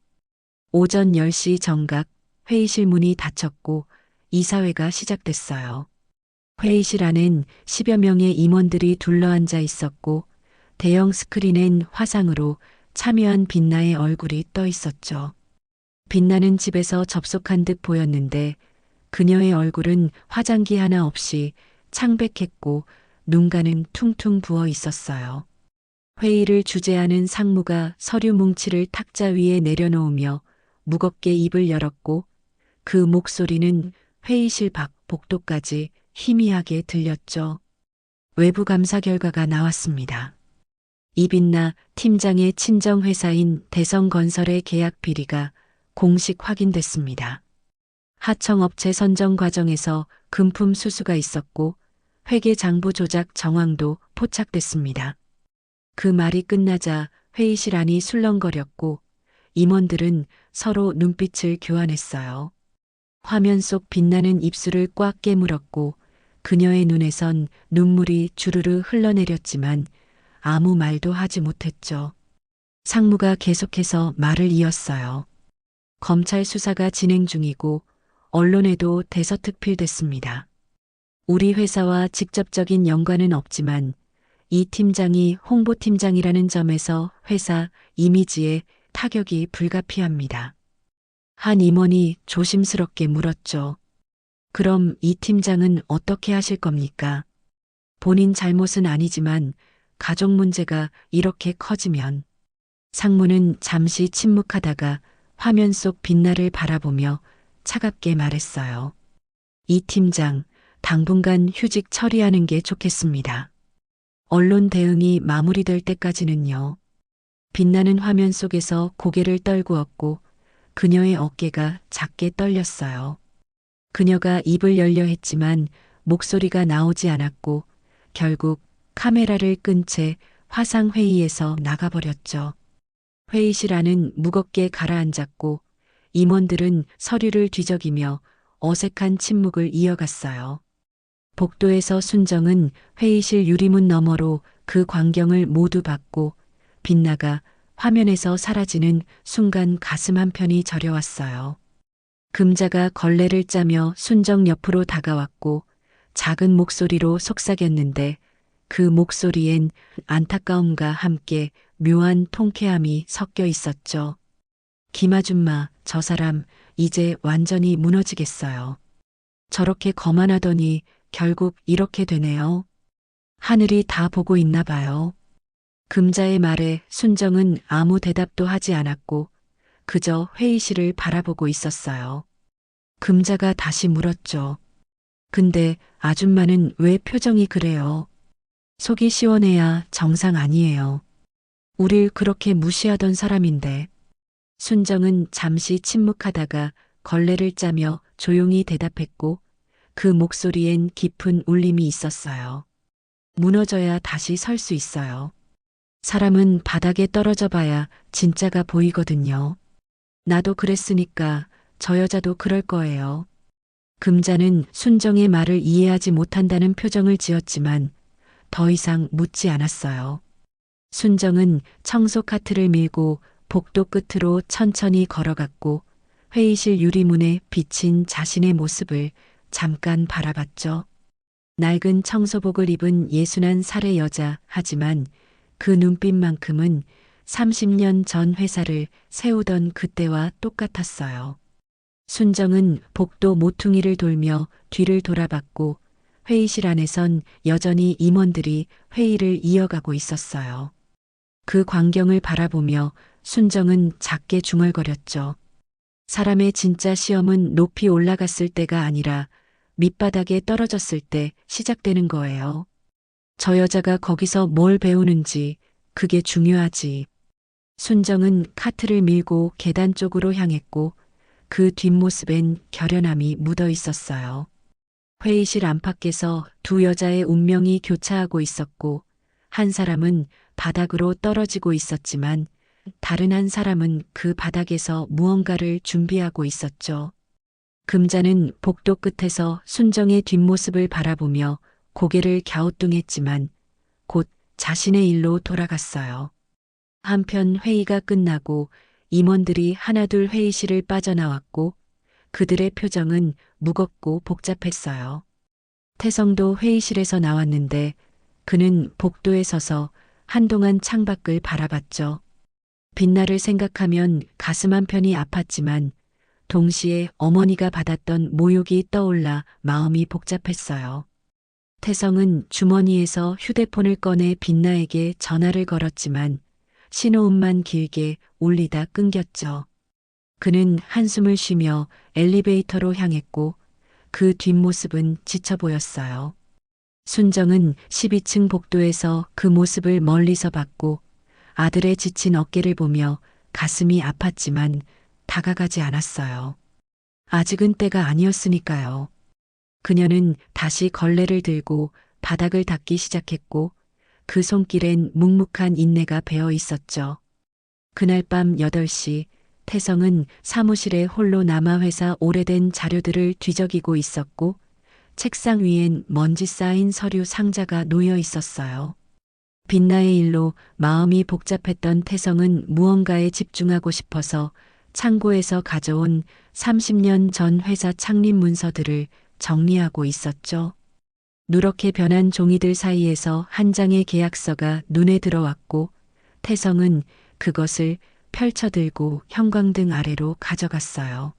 오전 10시 정각 회의실 문이 닫혔고 이사회가 시작됐어요. 회의실 안엔 10여 명의 임원들이 둘러앉아 있었고 대형 스크린엔 화상으로 참여한 빛나의 얼굴이 떠 있었죠. 빛나는 집에서 접속한 듯 보였는데 그녀의 얼굴은 화장기 하나 없이 창백했고 눈가는 퉁퉁 부어 있었어요. 회의를 주재하는 상무가 서류 뭉치를 탁자 위에 내려놓으며 무겁게 입을 열었고 그 목소리는 회의실 밖 복도까지 희미하게 들렸죠. 외부 감사 결과가 나왔습니다. 이빛나 팀장의 친정회사인 대성건설의 계약 비리가 공식 확인됐습니다. 하청업체 선정 과정에서 금품 수수가 있었고 회계장부 조작 정황도 포착됐습니다. 그 말이 끝나자 회의실 안이 술렁거렸고 임원들은 서로 눈빛을 교환했어요. 화면 속 빛나는 입술을 꽉 깨물었고 그녀의 눈에선 눈물이 주르르 흘러내렸지만 아무 말도 하지 못했죠. 상무가 계속해서 말을 이었어요. 검찰 수사가 진행 중이고 언론에도 대서특필됐습니다. 우리 회사와 직접적인 연관은 없지만 이 팀장이 홍보팀장이라는 점에서 회사 이미지에 타격이 불가피합니다. 한 임원이 조심스럽게 물었죠. 그럼 이 팀장은 어떻게 하실 겁니까? 본인 잘못은 아니지만 가족 문제가 이렇게 커지면. 상무는 잠시 침묵하다가 화면 속 빛나를 바라보며 차갑게 말했어요. 이 팀장, 당분간 휴직 처리하는 게 좋겠습니다. 언론 대응이 마무리될 때까지는요. 빛나는 화면 속에서 고개를 떨구었고 그녀의 어깨가 작게 떨렸어요. 그녀가 입을 열려 했지만 목소리가 나오지 않았고 결국 카메라를 끈 채 화상회의에서 나가버렸죠. 회의실 안은 무겁게 가라앉았고 임원들은 서류를 뒤적이며 어색한 침묵을 이어갔어요. 복도에서 순정은 회의실 유리문 너머로 그 광경을 모두 봤고 빛나가 화면에서 사라지는 순간 가슴 한편이 저려왔어요. 금자가 걸레를 짜며 순정 옆으로 다가왔고 작은 목소리로 속삭였는데 그 목소리엔 안타까움과 함께 묘한 통쾌함이 섞여 있었죠. 김아줌마, 저 사람 이제 완전히 무너지겠어요. 저렇게 거만하더니 결국 이렇게 되네요. 하늘이 다 보고 있나 봐요. 금자의 말에 순정은 아무 대답도 하지 않았고 그저 회의실을 바라보고 있었어요. 금자가 다시 물었죠. 근데 아줌마는 왜 표정이 그래요? 속이 시원해야 정상 아니에요. 우릴 그렇게 무시하던 사람인데. 순정은 잠시 침묵하다가 걸레를 짜며 조용히 대답했고 그 목소리엔 깊은 울림이 있었어요. 무너져야 다시 설 수 있어요. 사람은 바닥에 떨어져 봐야 진짜가 보이거든요. 나도 그랬으니까 저 여자도 그럴 거예요. 금자는 순정의 말을 이해하지 못한다는 표정을 지었지만 더 이상 묻지 않았어요. 순정은 청소 카트를 밀고 복도 끝으로 천천히 걸어갔고 회의실 유리문에 비친 자신의 모습을 잠깐 바라봤죠. 낡은 청소복을 입은 예순한 살의 여자 하지만 그 눈빛만큼은 30년 전 회사를 세우던 그때와 똑같았어요. 순정은 복도 모퉁이를 돌며 뒤를 돌아봤고 회의실 안에선 여전히 임원들이 회의를 이어가고 있었어요. 그 광경을 바라보며 순정은 작게 중얼거렸죠. 사람의 진짜 시험은 높이 올라갔을 때가 아니라 밑바닥에 떨어졌을 때 시작되는 거예요. 저 여자가 거기서 뭘 배우는지 그게 중요하지. 순정은 카트를 밀고 계단 쪽으로 향했고 그 뒷모습엔 결연함이 묻어 있었어요. 회의실 안팎에서 두 여자의 운명이 교차하고 있었고 한 사람은 바닥으로 떨어지고 있었지만 다른 한 사람은 그 바닥에서 무언가를 준비하고 있었죠. 금자는 복도 끝에서 순정의 뒷모습을 바라보며 고개를 갸우뚱했지만 곧 자신의 일로 돌아갔어요. 한편 회의가 끝나고 임원들이 하나둘 회의실을 빠져나왔고 그들의 표정은 무겁고 복잡했어요. 태성도 회의실에서 나왔는데 그는 복도에 서서 한동안 창밖을 바라봤죠. 빛나를 생각하면 가슴 한편이 아팠지만 동시에 어머니가 받았던 모욕이 떠올라 마음이 복잡했어요. 태성은 주머니에서 휴대폰을 꺼내 빛나에게 전화를 걸었지만 신호음만 길게 울리다 끊겼죠. 그는 한숨을 쉬며 엘리베이터로 향했고 그 뒷모습은 지쳐 보였어요. 순정은 12층 복도에서 그 모습을 멀리서 봤고 아들의 지친 어깨를 보며 가슴이 아팠지만 다가가지 않았어요. 아직은 때가 아니었으니까요. 그녀는 다시 걸레를 들고 바닥을 닦기 시작했고 그 손길엔 묵묵한 인내가 배어 있었죠. 그날 밤 8시 태성은 사무실에 홀로 남아 회사 오래된 자료들을 뒤적이고 있었고 책상 위엔 먼지 쌓인 서류 상자가 놓여 있었어요. 빛나의 일로 마음이 복잡했던 태성은 무언가에 집중하고 싶어서 창고에서 가져온 30년 전 회사 창립 문서들을 정리하고 있었죠. 누렇게 변한 종이들 사이에서 한 장의 계약서가 눈에 들어왔고 태성은 그것을 펼쳐들고 형광등 아래로 가져갔어요.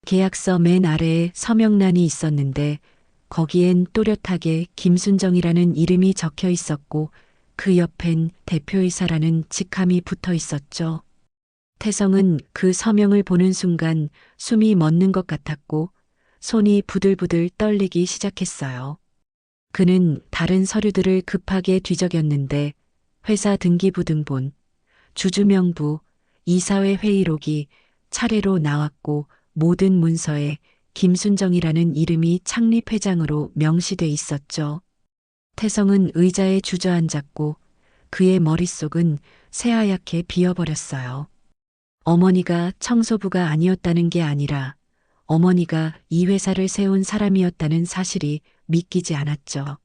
계약서 맨 아래에 서명란이 있었는데 거기엔 또렷하게 김순정이라는 이름이 적혀 있었고 그 옆엔 대표이사라는 직함이 붙어 있었죠. 태성은 그 서명을 보는 순간 숨이 멎는 것 같았고 손이 부들부들 떨리기 시작했어요. 그는 다른 서류들을 급하게 뒤적였는데 회사 등기부 등본, 주주명부, 이사회 회의록이 차례로 나왔고 모든 문서에 김순정이라는 이름이 창립회장으로 명시돼 있었죠. 태성은 의자에 주저앉았고 그의 머릿속은 새하얗게 비어버렸어요. 어머니가 청소부가 아니었다는 게 아니라 어머니가 이 회사를 세운 사람이었다는 사실이 믿기지 않았죠.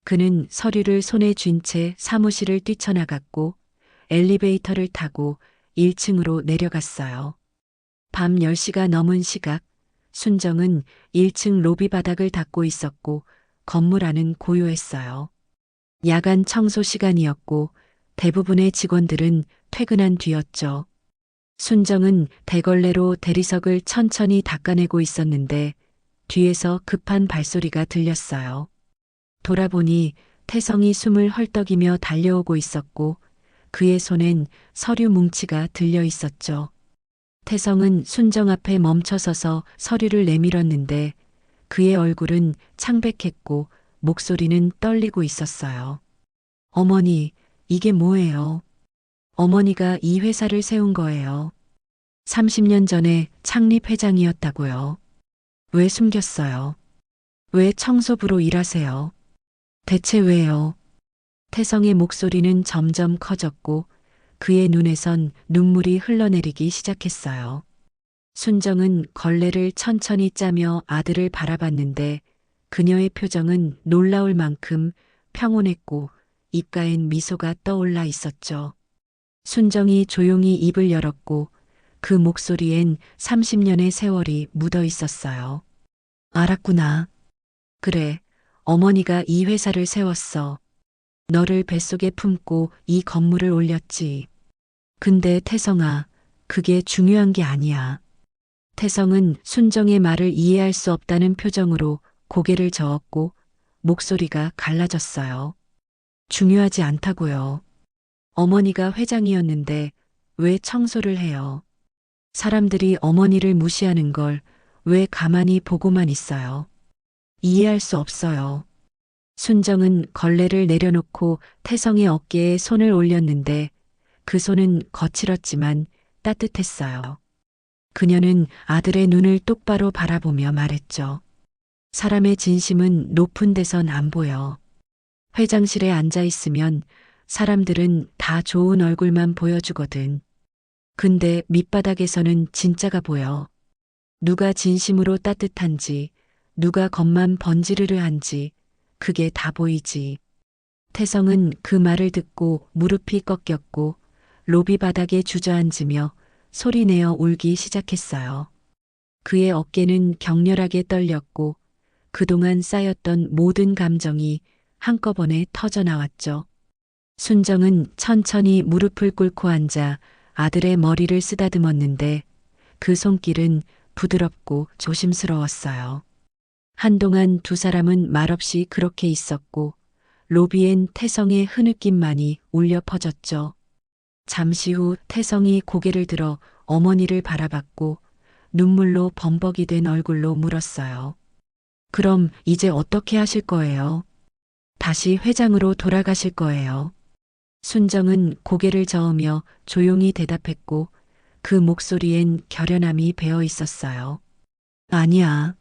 그는 서류를 손에 쥔 채 사무실을 뛰쳐나갔고 엘리베이터를 타고 1층으로 내려갔어요. 밤 10시가 넘은 시각, 순정은 1층 로비 바닥을 닦고 있었고 건물 안은 고요했어요. 야간 청소 시간이었고 대부분의 직원들은 퇴근한 뒤였죠. 순정은 대걸레로 대리석을 천천히 닦아내고 있었는데 뒤에서 급한 발소리가 들렸어요. 돌아보니 태성이 숨을 헐떡이며 달려오고 있었고 그의 손엔 서류 뭉치가 들려 있었죠. 태성은 순정 앞에 멈춰서서 서류를 내밀었는데 그의 얼굴은 창백했고 목소리는 떨리고 있었어요. 어머니, 이게 뭐예요? 어머니가 이 회사를 세운 거예요. 30년 전에 창립회장이었다고요. 왜 숨겼어요? 왜 청소부로 일하세요? 대체 왜요? 태성의 목소리는 점점 커졌고 그의 눈에선 눈물이 흘러내리기 시작했어요. 순정은 걸레를 천천히 짜며 아들을 바라봤는데 그녀의 표정은 놀라울 만큼 평온했고 입가엔 미소가 떠올라 있었죠. 순정이 조용히 입을 열었고 그 목소리엔 30년의 세월이 묻어 있었어요. 알았구나. 그래, 어머니가 이 회사를 세웠어. 너를 뱃속에 품고 이 건물을 올렸지. 근데 태성아, 그게 중요한 게 아니야. 태성은 순정의 말을 이해할 수 없다는 표정으로 고개를 저었고 목소리가 갈라졌어요. 중요하지 않다고요. 어머니가 회장이었는데 왜 청소를 해요? 사람들이 어머니를 무시하는 걸 왜 가만히 보고만 있어요? 이해할 수 없어요. 순정은 걸레를 내려놓고 태성의 어깨에 손을 올렸는데 그 손은 거칠었지만 따뜻했어요. 그녀는 아들의 눈을 똑바로 바라보며 말했죠. 사람의 진심은 높은 데선 안 보여. 회장실에 앉아 있으면 사람들은 다 좋은 얼굴만 보여주거든. 근데 밑바닥에서는 진짜가 보여. 누가 진심으로 따뜻한지, 누가 겉만 번지르르한지 그게 다 보이지. 태성은 그 말을 듣고 무릎이 꺾였고 로비 바닥에 주저앉으며 소리내어 울기 시작했어요. 그의 어깨는 격렬하게 떨렸고 그동안 쌓였던 모든 감정이 한꺼번에 터져나왔죠. 순정은 천천히 무릎을 꿇고 앉아 아들의 머리를 쓰다듬었는데 그 손길은 부드럽고 조심스러웠어요. 한동안 두 사람은 말없이 그렇게 있었고 로비엔 태성의 흐느낌만이 울려 퍼졌죠. 잠시 후 태성이 고개를 들어 어머니를 바라봤고 눈물로 범벅이 된 얼굴로 물었어요. 그럼 이제 어떻게 하실 거예요? 다시 회장으로 돌아가실 거예요? 순정은 고개를 저으며 조용히 대답했고 그 목소리엔 결연함이 배어 있었어요. 아니야.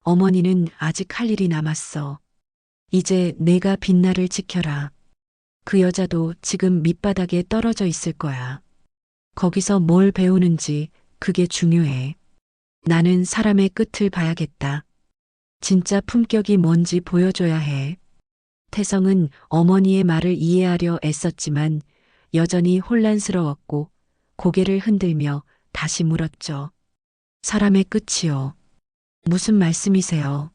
어머니는 아직 할 일이 남았어. 이제 내가 빛나를 지켜라. 그 여자도 지금 밑바닥에 떨어져 있을 거야. 거기서 뭘 배우는지 그게 중요해. 나는 사람의 끝을 봐야겠다. 진짜 품격이 뭔지 보여줘야 해. 태성은 어머니의 말을 이해하려 애썼지만 여전히 혼란스러웠고 고개를 흔들며 다시 물었죠. 사람의 끝이요. 무슨 말씀이세요?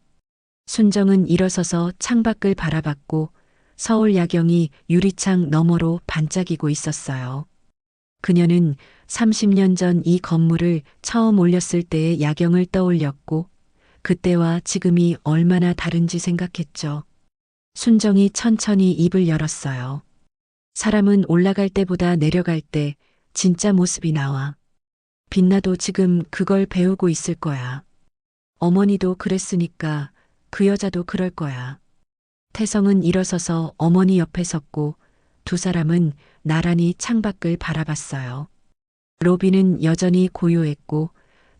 순정은 일어서서 창밖을 바라봤고 서울 야경이 유리창 너머로 반짝이고 있었어요. 그녀는 30년 전 이 건물을 처음 올렸을 때의 야경을 떠올렸고 그때와 지금이 얼마나 다른지 생각했죠. 순정이 천천히 입을 열었어요. 사람은 올라갈 때보다 내려갈 때 진짜 모습이 나와. 빛나도 지금 그걸 배우고 있을 거야. 어머니도 그랬으니까 그 여자도 그럴 거야. 태성은 일어서서 어머니 옆에 섰고 두 사람은 나란히 창밖을 바라봤어요. 로비는 여전히 고요했고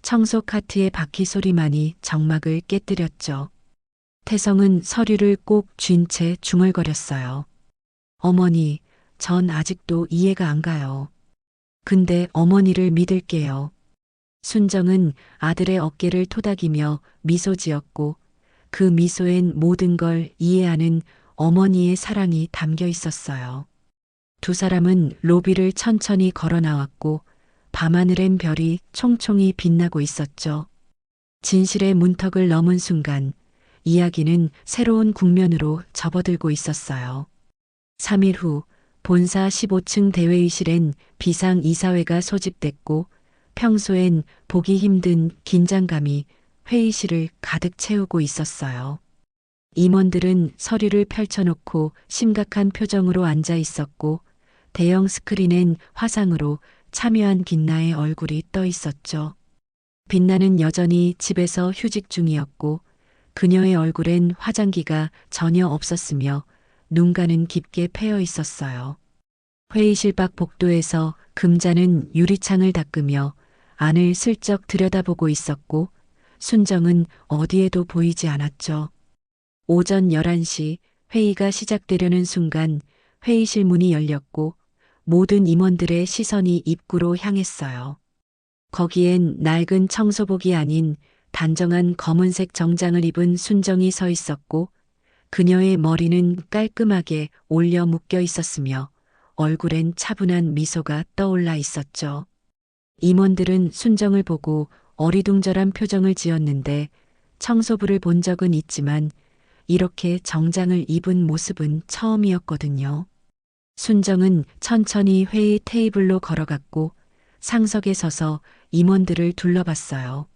청소 카트의 바퀴 소리만이 정막을 깨뜨렸죠. 태성은 서류를 꼭 쥔 채 중얼거렸어요. 어머니, 전 아직도 이해가 안 가요. 근데 어머니를 믿을게요. 순정은 아들의 어깨를 토닥이며 미소 지었고 그 미소엔 모든 걸 이해하는 어머니의 사랑이 담겨 있었어요. 두 사람은 로비를 천천히 걸어 나왔고 밤하늘엔 별이 총총히 빛나고 있었죠. 진실의 문턱을 넘은 순간 이야기는 새로운 국면으로 접어들고 있었어요. 3일 후 본사 15층 대회의실엔 비상이사회가 소집됐고 평소엔 보기 힘든 긴장감이 회의실을 가득 채우고 있었어요. 임원들은 서류를 펼쳐놓고 심각한 표정으로 앉아 있었고 대형 스크린엔 화상으로 참여한 김나의 얼굴이 떠 있었죠. 빛나는 여전히 집에서 휴직 중이었고 그녀의 얼굴엔 화장기가 전혀 없었으며 눈가는 깊게 패여 있었어요. 회의실 밖 복도에서 금자는 유리창을 닦으며 안을 슬쩍 들여다보고 있었고 순정은 어디에도 보이지 않았죠. 오전 11시 회의가 시작되려는 순간 회의실 문이 열렸고 모든 임원들의 시선이 입구로 향했어요. 거기엔 낡은 청소복이 아닌 단정한 검은색 정장을 입은 순정이 서 있었고 그녀의 머리는 깔끔하게 올려 묶여 있었으며 얼굴엔 차분한 미소가 떠올라 있었죠. 임원들은 순정을 보고 어리둥절한 표정을 지었는데 청소부를 본 적은 있지만 이렇게 정장을 입은 모습은 처음이었거든요. 순정은 천천히 회의 테이블로 걸어갔고 상석에 서서 임원들을 둘러봤어요.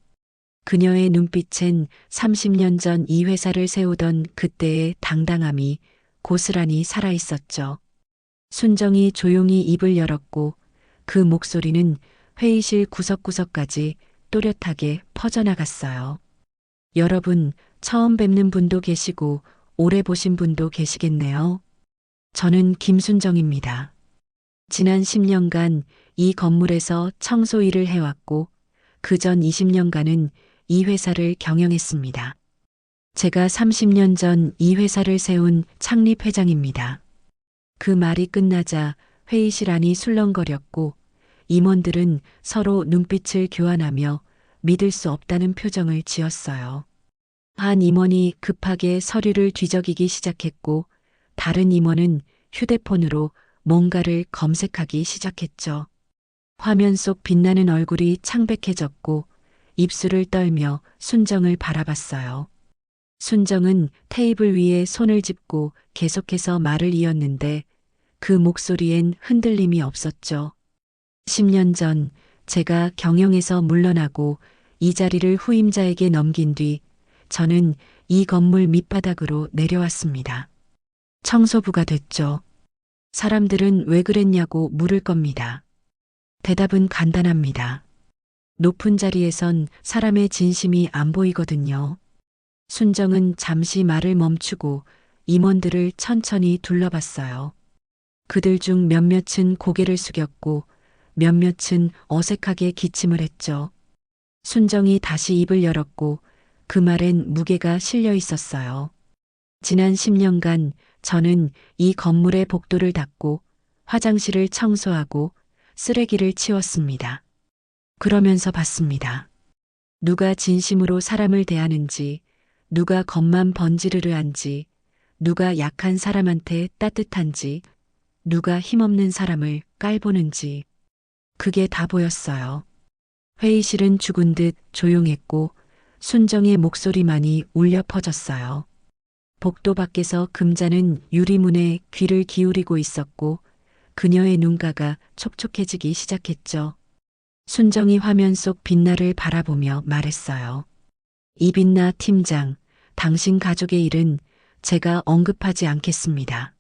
그녀의 눈빛엔 30년 전 이 회사를 세우던 그때의 당당함이 고스란히 살아있었죠. 순정이 조용히 입을 열었고 그 목소리는 회의실 구석구석까지 또렷하게 퍼져나갔어요. 여러분, 처음 뵙는 분도 계시고 오래 보신 분도 계시겠네요. 저는 김순정입니다. 지난 10년간 이 건물에서 청소 일을 해왔고 그전 20년간은 이 회사를 경영했습니다. 제가 30년 전 이 회사를 세운 창립 회장입니다. 그 말이 끝나자 회의실 안이 술렁거렸고 임원들은 서로 눈빛을 교환하며 믿을 수 없다는 표정을 지었어요. 한 임원이 급하게 서류를 뒤적이기 시작했고 다른 임원은 휴대폰으로 뭔가를 검색하기 시작했죠. 화면 속 빛나는 얼굴이 창백해졌고 입술을 떨며 순정을 바라봤어요. 순정은 테이블 위에 손을 짚고 계속해서 말을 이었는데 그 목소리엔 흔들림이 없었죠. 10년 전 제가 경영에서 물러나고 이 자리를 후임자에게 넘긴 뒤 저는 이 건물 밑바닥으로 내려왔습니다. 청소부가 됐죠. 사람들은 왜 그랬냐고 물을 겁니다. 대답은 간단합니다. 높은 자리에선 사람의 진심이 안 보이거든요. 순정은 잠시 말을 멈추고 임원들을 천천히 둘러봤어요. 그들 중 몇몇은 고개를 숙였고 몇몇은 어색하게 기침을 했죠. 순정이 다시 입을 열었고 그 말엔 무게가 실려 있었어요. 지난 10년간 저는 이 건물의 복도를 닦고 화장실을 청소하고 쓰레기를 치웠습니다. 그러면서 봤습니다. 누가 진심으로 사람을 대하는지, 누가 겉만 번지르르한지, 누가 약한 사람한테 따뜻한지, 누가 힘없는 사람을 깔보는지. 그게 다 보였어요. 회의실은 죽은 듯 조용했고 순정의 목소리만이 울려 퍼졌어요. 복도 밖에서 금자는 유리문에 귀를 기울이고 있었고 그녀의 눈가가 촉촉해지기 시작했죠. 순정이 화면 속 빛나를 바라보며 말했어요. 이빛나 팀장, 당신 가족의 일은 제가 언급하지 않겠습니다.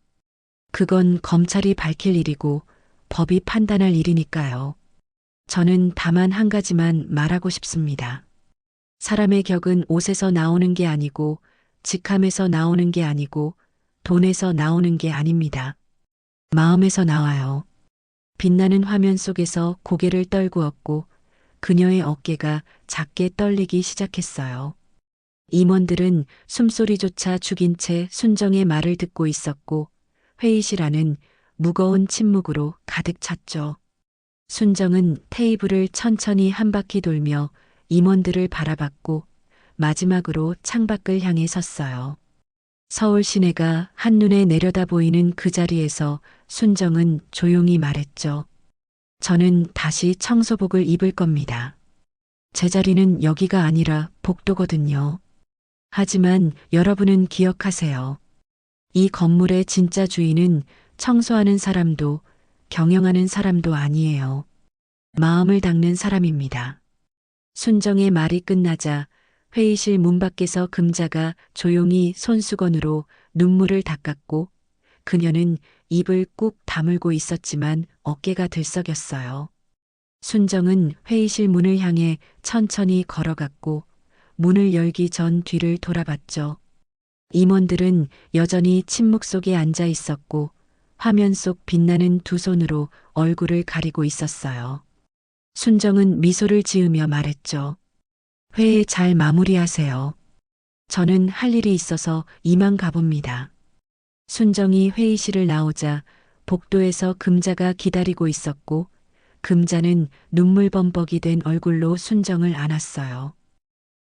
그건 검찰이 밝힐 일이고 법이 판단할 일이니까요. 저는 다만 한 가지만 말하고 싶습니다. 사람의 격은 옷에서 나오는 게 아니고 직함에서 나오는 게 아니고 돈에서 나오는 게 아닙니다. 마음에서 나와요. 빛나는 화면 속에서 고개를 떨구었고 그녀의 어깨가 작게 떨리기 시작했어요. 임원들은 숨소리조차 죽인 채 순정의 말을 듣고 있었고 회의실 안은 무거운 침묵으로 가득 찼죠. 순정은 테이블을 천천히 한 바퀴 돌며 임원들을 바라봤고 마지막으로 창밖을 향해 섰어요. 서울 시내가 한눈에 내려다 보이는 그 자리에서 순정은 조용히 말했죠. 저는 다시 청소복을 입을 겁니다. 제 자리는 여기가 아니라 복도거든요. 하지만 여러분은 기억하세요. 이 건물의 진짜 주인은 청소하는 사람도 경영하는 사람도 아니에요. 마음을 닦는 사람입니다. 순정의 말이 끝나자 회의실 문 밖에서 금자가 조용히 손수건으로 눈물을 닦았고 그녀는 입을 꾹 다물고 있었지만 어깨가 들썩였어요. 순정은 회의실 문을 향해 천천히 걸어갔고 문을 열기 전 뒤를 돌아봤죠. 임원들은 여전히 침묵 속에 앉아 있었고 화면 속 빛나는 두 손으로 얼굴을 가리고 있었어요. 순정은 미소를 지으며 말했죠. 회의 잘 마무리하세요. 저는 할 일이 있어서 이만 가봅니다. 순정이 회의실을 나오자 복도에서 금자가 기다리고 있었고 금자는 눈물 범벅이 된 얼굴로 순정을 안았어요.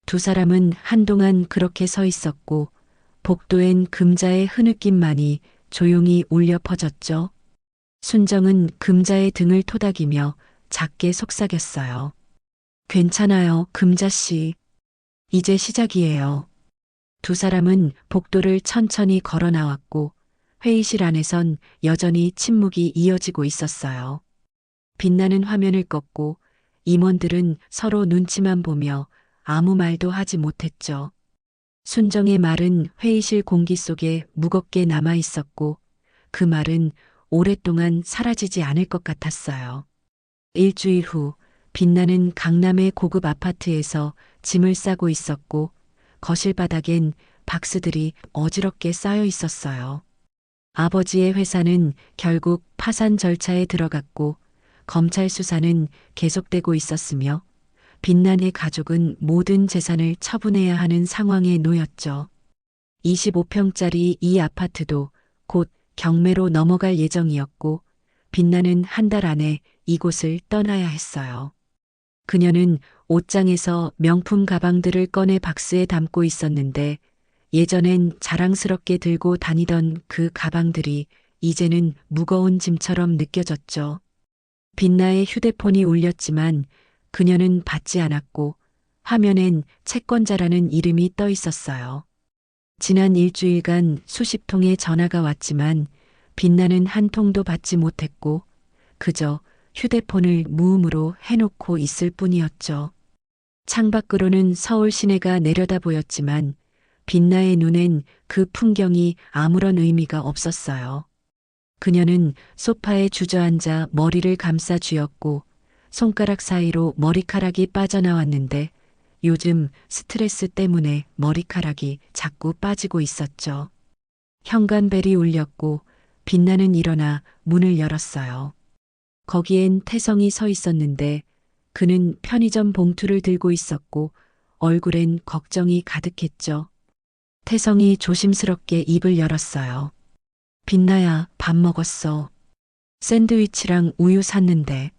두 사람은 한동안 그렇게 서 있었고 복도엔 금자의 흐느낌만이 조용히 울려 퍼졌죠. 순정은 금자의 등을 토닥이며 작게 속삭였어요. 괜찮아요, 금자씨. 이제 시작이에요. 두 사람은 복도를 천천히 걸어 나왔고 회의실 안에선 여전히 침묵이 이어지고 있었어요. 빛나는 화면을 껐고 임원들은 서로 눈치만 보며 아무 말도 하지 못했죠. 순정의 말은 회의실 공기 속에 무겁게 남아 있었고 그 말은 오랫동안 사라지지 않을 것 같았어요. 일주일 후 빛나는 강남의 고급 아파트에서 짐을 싸고 있었고 거실 바닥엔 박스들이 어지럽게 쌓여 있었어요. 아버지의 회사는 결국 파산 절차에 들어갔고 검찰 수사는 계속되고 있었으며 빛난의 가족은 모든 재산을 처분해야 하는 상황에 놓였죠. 25평짜리 이 아파트도 곧 경매로 넘어갈 예정이었고 빛나는 한 달 안에 이곳을 떠나야 했어요. 그녀는 옷장에서 명품 가방들을 꺼내 박스에 담고 있었는데 예전엔 자랑스럽게 들고 다니던 그 가방들이 이제는 무거운 짐처럼 느껴졌죠. 빛나의 휴대폰이 울렸지만 그녀는 받지 않았고 화면엔 채권자라는 이름이 떠 있었어요. 지난 일주일간 수십 통의 전화가 왔지만 빛나는 한 통도 받지 못했고 그저 휴대폰을 무음으로 해놓고 있을 뿐이었죠. 창밖으로는 서울 시내가 내려다 보였지만 빛나의 눈엔 그 풍경이 아무런 의미가 없었어요. 그녀는 소파에 주저앉아 머리를 감싸 쥐었고 손가락 사이로 머리카락이 빠져나왔는데 요즘 스트레스 때문에 머리카락이 자꾸 빠지고 있었죠. 현관벨이 울렸고 빛나는 일어나 문을 열었어요. 거기엔 태성이 서 있었는데 그는 편의점 봉투를 들고 있었고 얼굴엔 걱정이 가득했죠. 태성이 조심스럽게 입을 열었어요. 빛나야, 밥 먹었어. 샌드위치랑 우유 샀는데.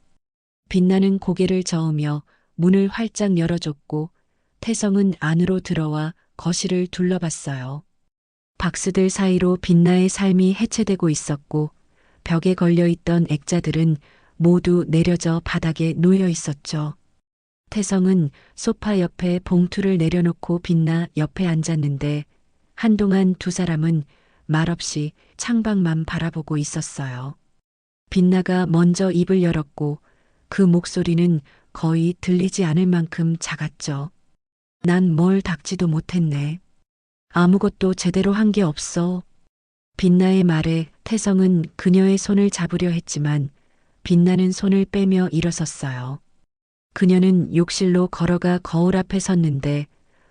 빛나는 고개를 저으며 문을 활짝 열어줬고 태성은 안으로 들어와 거실을 둘러봤어요. 박스들 사이로 빛나의 삶이 해체되고 있었고 벽에 걸려있던 액자들은 모두 내려져 바닥에 놓여 있었죠. 태성은 소파 옆에 봉투를 내려놓고 빛나 옆에 앉았는데 한동안 두 사람은 말없이 창밖만 바라보고 있었어요. 빛나가 먼저 입을 열었고 그 목소리는 거의 들리지 않을 만큼 작았죠. 난 뭘 닦지도 못했네. 아무것도 제대로 한 게 없어. 빛나의 말에 태성은 그녀의 손을 잡으려 했지만 빛나는 손을 빼며 일어섰어요. 그녀는 욕실로 걸어가 거울 앞에 섰는데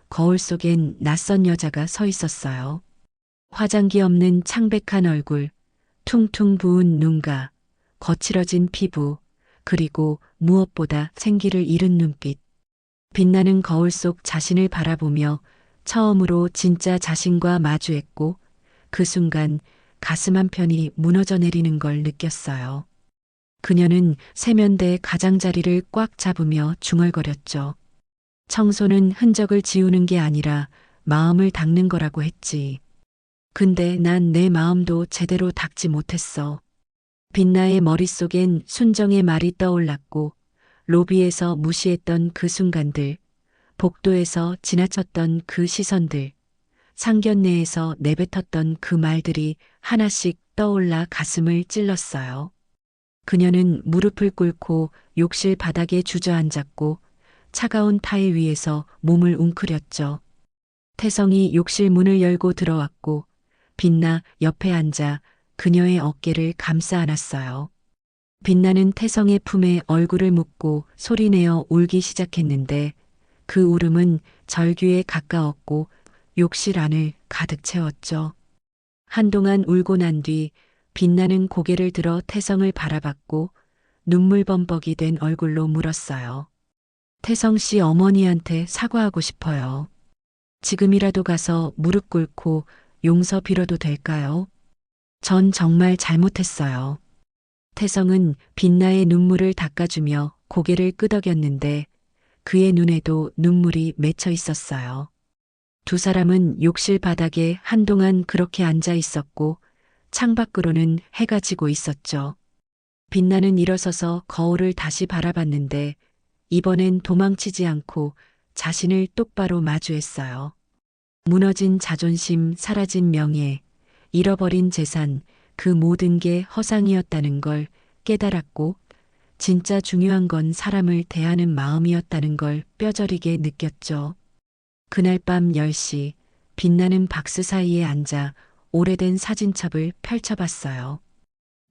거울 속엔 낯선 여자가 서 있었어요. 화장기 없는 창백한 얼굴, 퉁퉁 부은 눈가, 거칠어진 피부, 그리고 무엇보다 생기를 잃은 눈빛. 빛나는 거울 속 자신을 바라보며 처음으로 진짜 자신과 마주했고 그 순간 가슴 한편이 무너져 내리는 걸 느꼈어요. 그녀는 세면대 가장자리를 꽉 잡으며 중얼거렸죠. 청소는 흔적을 지우는 게 아니라 마음을 닦는 거라고 했지. 근데 난 내 마음도 제대로 닦지 못했어. 빛나의 머릿속엔 순정의 말이 떠올랐고 로비에서 무시했던 그 순간들, 복도에서 지나쳤던 그 시선들, 상견례에서 내뱉었던 그 말들이 하나씩 떠올라 가슴을 찔렀어요. 그녀는 무릎을 꿇고 욕실 바닥에 주저앉았고 차가운 타일 위에서 몸을 웅크렸죠. 태성이 욕실 문을 열고 들어왔고 빛나 옆에 앉아 그녀의 어깨를 감싸 안았어요. 빛나는 태성의 품에 얼굴을 묻고 소리내어 울기 시작했는데 그 울음은 절규에 가까웠고 욕실 안을 가득 채웠죠. 한동안 울고 난 뒤 빛나는 고개를 들어 태성을 바라봤고 눈물범벅이 된 얼굴로 물었어요. 태성 씨 어머니한테 사과하고 싶어요. 지금이라도 가서 무릎 꿇고 용서 빌어도 될까요? 전 정말 잘못했어요. 태성은 빛나의 눈물을 닦아주며 고개를 끄덕였는데 그의 눈에도 눈물이 맺혀 있었어요. 두 사람은 욕실 바닥에 한동안 그렇게 앉아 있었고 창밖으로는 해가 지고 있었죠. 빛나는 일어서서 거울을 다시 바라봤는데 이번엔 도망치지 않고 자신을 똑바로 마주했어요. 무너진 자존심, 사라진 명예, 잃어버린 재산, 그 모든 게 허상이었다는 걸 깨달았고 진짜 중요한 건 사람을 대하는 마음이었다는 걸 뼈저리게 느꼈죠. 그날 밤 10시 빛나는 박스 사이에 앉아 오래된 사진첩을 펼쳐봤어요.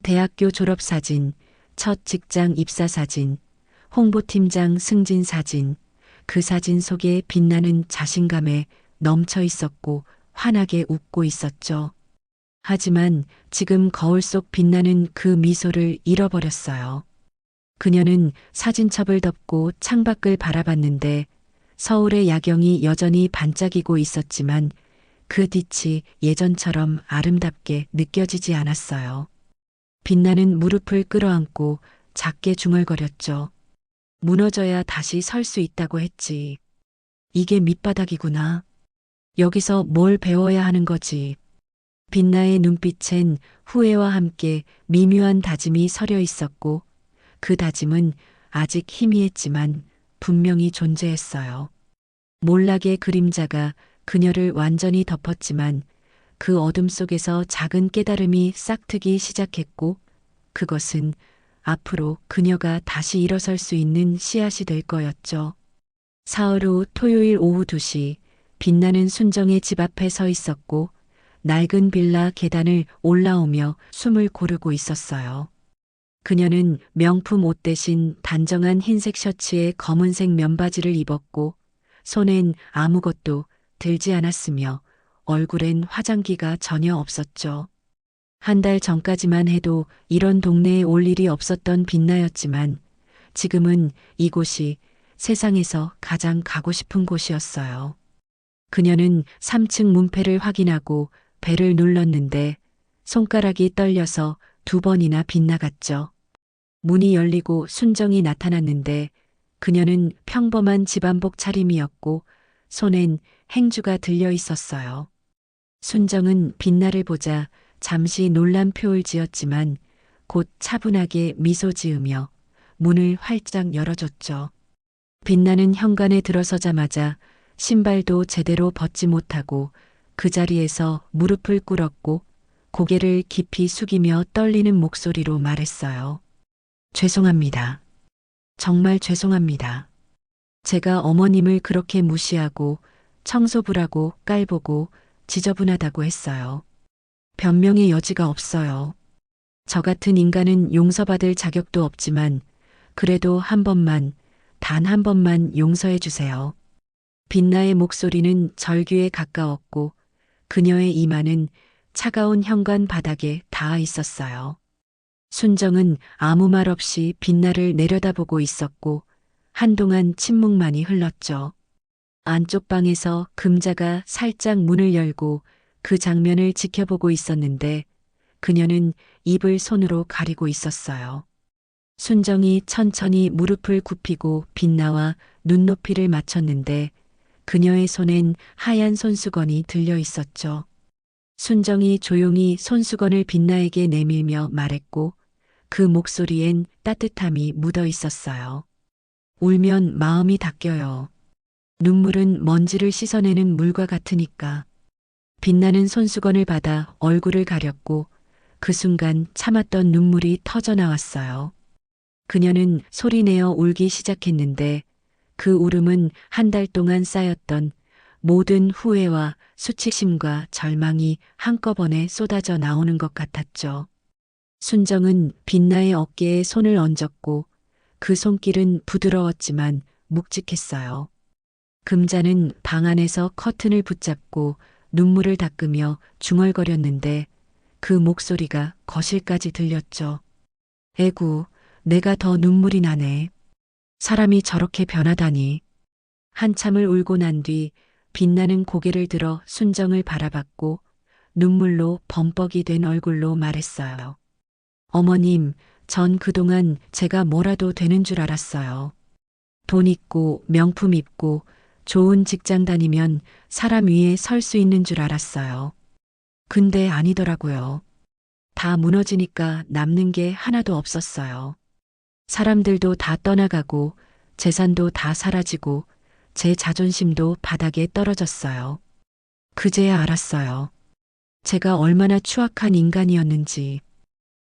대학교 졸업사진, 첫 직장 입사 사진, 홍보팀장 승진 사진, 그 사진 속에 빛나는 자신감에 넘쳐 있었고 환하게 웃고 있었죠. 하지만 지금 거울 속 빛나는 그 미소를 잃어버렸어요. 그녀는 사진첩을 덮고 창밖을 바라봤는데 서울의 야경이 여전히 반짝이고 있었지만 그 빛이 예전처럼 아름답게 느껴지지 않았어요. 빛나는 무릎을 끌어안고 작게 중얼거렸죠. 무너져야 다시 설 수 있다고 했지. 이게 밑바닥이구나. 여기서 뭘 배워야 하는 거지. 빛나의 눈빛엔 후회와 함께 미묘한 다짐이 서려 있었고 그 다짐은 아직 희미했지만 분명히 존재했어요. 몰락의 그림자가 그녀를 완전히 덮었지만 그 어둠 속에서 작은 깨달음이 싹트기 시작했고 그것은 앞으로 그녀가 다시 일어설 수 있는 씨앗이 될 거였죠. 사흘 후 토요일 오후 2시 빛나는 순정의 집 앞에 서 있었고 낡은 빌라 계단을 올라오며 숨을 고르고 있었어요. 그녀는 명품 옷 대신 단정한 흰색 셔츠에 검은색 면바지를 입었고 손엔 아무것도 들지 않았으며 얼굴엔 화장기가 전혀 없었죠. 한 달 전까지만 해도 이런 동네에 올 일이 없었던 빛나였지만 지금은 이곳이 세상에서 가장 가고 싶은 곳이었어요. 그녀는 3층 문패를 확인하고 벨을 눌렀는데 손가락이 떨려서 2번이나 빗나갔죠. 문이 열리고 순정이 나타났는데 그녀는 평범한 집안복 차림이었고 손엔 행주가 들려 있었어요. 순정은 빛나를 보자 잠시 놀란 표를 지었지만 곧 차분하게 미소 지으며 문을 활짝 열어줬죠. 빛나는 현관에 들어서자마자 신발도 제대로 벗지 못하고 그 자리에서 무릎을 꿇었고 고개를 깊이 숙이며 떨리는 목소리로 말했어요. 죄송합니다. 정말 죄송합니다. 제가 어머님을 그렇게 무시하고 청소부라고 깔보고 지저분하다고 했어요. 변명의 여지가 없어요. 저 같은 인간은 용서받을 자격도 없지만 그래도 한 번만, 단 한 번만 용서해 주세요. 빛나의 목소리는 절규에 가까웠고 그녀의 이마는 차가운 현관 바닥에 닿아 있었어요. 순정은 아무 말 없이 빛나를 내려다보고 있었고 한동안 침묵만이 흘렀죠. 안쪽 방에서 금자가 살짝 문을 열고 그 장면을 지켜보고 있었는데 그녀는 입을 손으로 가리고 있었어요. 순정이 천천히 무릎을 굽히고 빛나와 눈높이를 맞췄는데 그녀의 손엔 하얀 손수건이 들려 있었죠. 순정이 조용히 손수건을 빛나에게 내밀며 말했고 그 목소리엔 따뜻함이 묻어 있었어요. 울면 마음이 닦여요. 눈물은 먼지를 씻어내는 물과 같으니까. 빛나는 손수건을 받아 얼굴을 가렸고 그 순간 참았던 눈물이 터져 나왔어요. 그녀는 소리내어 울기 시작했는데 그 울음은 한 달 동안 쌓였던 모든 후회와 수치심과 절망이 한꺼번에 쏟아져 나오는 것 같았죠. 순정은 빛나의 어깨에 손을 얹었고 그 손길은 부드러웠지만 묵직했어요. 금자는 방 안에서 커튼을 붙잡고 눈물을 닦으며 중얼거렸는데 그 목소리가 거실까지 들렸죠. 에구, 내가 더 눈물이 나네. 사람이 저렇게 변하다니. 한참을 울고 난 뒤 빛나는 고개를 들어 순정을 바라봤고 눈물로 범벅이 된 얼굴로 말했어요. 어머님, 전 그동안 제가 뭐라도 되는 줄 알았어요. 돈 있고 명품 입고 좋은 직장 다니면 사람 위에 설 수 있는 줄 알았어요. 근데 아니더라고요. 다 무너지니까 남는 게 하나도 없었어요. 사람들도 다 떠나가고 재산도 다 사라지고 제 자존심도 바닥에 떨어졌어요. 그제야 알았어요. 제가 얼마나 추악한 인간이었는지.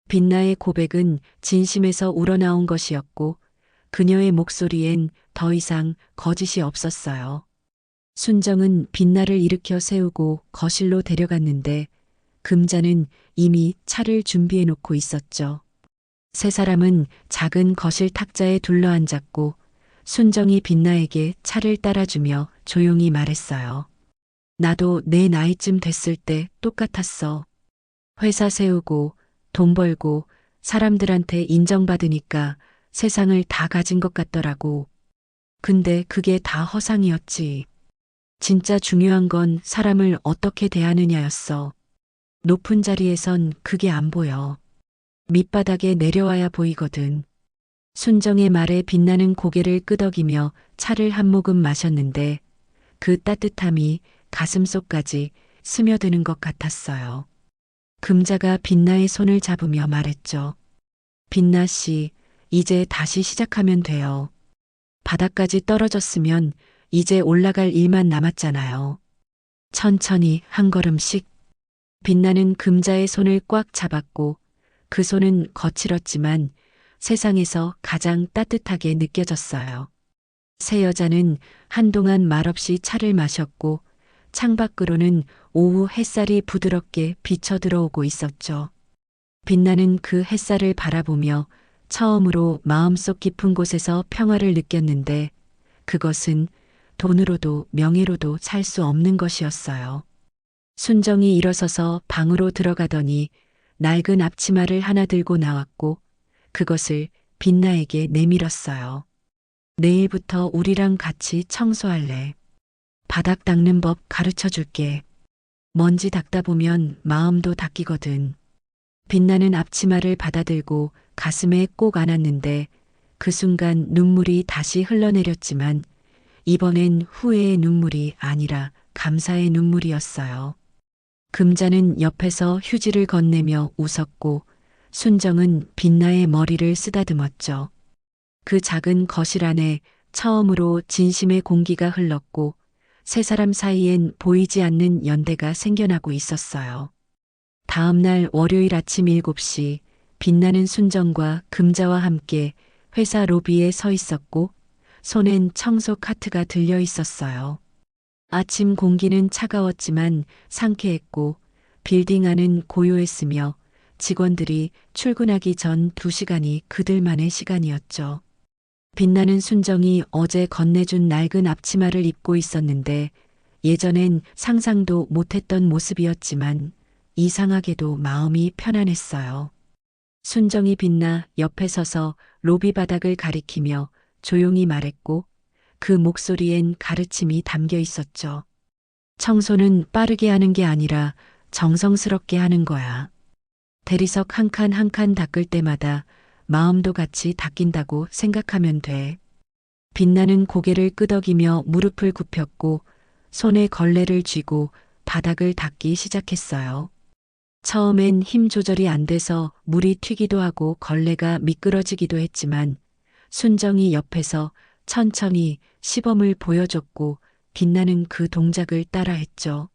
빛나의 고백은 진심에서 우러나온 것이었고 그녀의 목소리엔 더 이상 거짓이 없었어요. 순정은 빛나를 일으켜 세우고 거실로 데려갔는데 금자는 이미 차를 준비해 놓고 있었죠. 세 사람은 작은 거실 탁자에 둘러앉았고 순정이 빛나에게 차를 따라주며 조용히 말했어요. 나도 내 나이쯤 됐을 때 똑같았어. 회사 세우고 돈 벌고 사람들한테 인정받으니까 세상을 다 가진 것 같더라고. 근데 그게 다 허상이었지. 진짜 중요한 건 사람을 어떻게 대하느냐였어. 높은 자리에선 그게 안 보여. 밑바닥에 내려와야 보이거든. 순정의 말에 빛나는 고개를 끄덕이며 차를 한 모금 마셨는데 그 따뜻함이 가슴속까지 스며드는 것 같았어요. 금자가 빛나의 손을 잡으며 말했죠. 빛나 씨, 이제 다시 시작하면 돼요. 바닥까지 떨어졌으면 이제 올라갈 일만 남았잖아요. 천천히 한 걸음씩. 빛나는 금자의 손을 꽉 잡았고 그 손은 거칠었지만 세상에서 가장 따뜻하게 느껴졌어요. 세 여자는 한동안 말없이 차를 마셨고 창밖으로는 오후 햇살이 부드럽게 비쳐 들어오고 있었죠. 빛나는 그 햇살을 바라보며 처음으로 마음속 깊은 곳에서 평화를 느꼈는데 그것은 돈으로도 명예로도 살 수 없는 것이었어요. 순정이 일어서서 방으로 들어가더니 낡은 앞치마를 하나 들고 나왔고 그것을 빛나에게 내밀었어요. 내일부터 우리랑 같이 청소할래. 바닥 닦는 법 가르쳐 줄게. 먼지 닦다 보면 마음도 닦이거든. 빛나는 앞치마를 받아들고 가슴에 꼭 안았는데 그 순간 눈물이 다시 흘러내렸지만 이번엔 후회의 눈물이 아니라 감사의 눈물이었어요. 금자는 옆에서 휴지를 건네며 웃었고 순정은 빛나의 머리를 쓰다듬었죠. 그 작은 거실 안에 처음으로 진심의 공기가 흘렀고 세 사람 사이엔 보이지 않는 연대가 생겨나고 있었어요. 다음 날 월요일 아침 7시 빛나는 순정과 금자와 함께 회사 로비에 서 있었고 손엔 청소 카트가 들려 있었어요. 아침 공기는 차가웠지만 상쾌했고 빌딩 안은 고요했으며 직원들이 출근하기 전 2시간이 그들만의 시간이었죠. 빛나는 순정이 어제 건네준 낡은 앞치마를 입고 있었는데 예전엔 상상도 못했던 모습이었지만 이상하게도 마음이 편안했어요. 순정이 빛나 옆에 서서 로비 바닥을 가리키며 조용히 말했고 그 목소리엔 가르침이 담겨 있었죠. 청소는 빠르게 하는 게 아니라 정성스럽게 하는 거야. 대리석 한 칸 한 칸 닦을 때마다 마음도 같이 닦인다고 생각하면 돼. 빛나는 고개를 끄덕이며 무릎을 굽혔고 손에 걸레를 쥐고 바닥을 닦기 시작했어요. 처음엔 힘 조절이 안 돼서 물이 튀기도 하고 걸레가 미끄러지기도 했지만 순정이 옆에서 천천히 시범을 보여줬고 빛나는 그 동작을 따라했죠.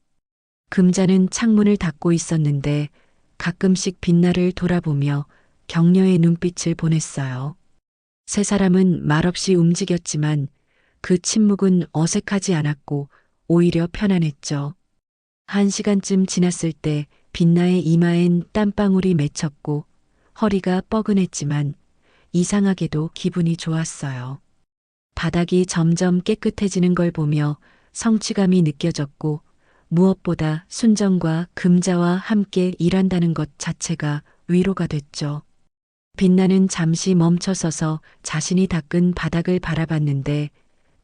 금자는 창문을 닫고 있었는데 가끔씩 빛나를 돌아보며 격려의 눈빛을 보냈어요. 세 사람은 말없이 움직였지만 그 침묵은 어색하지 않았고 오히려 편안했죠. 1시간쯤 지났을 때 빛나의 이마엔 땀방울이 맺혔고 허리가 뻐근했지만 이상하게도 기분이 좋았어요. 바닥이 점점 깨끗해지는 걸 보며 성취감이 느껴졌고 무엇보다 순정과 금자와 함께 일한다는 것 자체가 위로가 됐죠. 빛나는 잠시 멈춰서서 자신이 닦은 바닥을 바라봤는데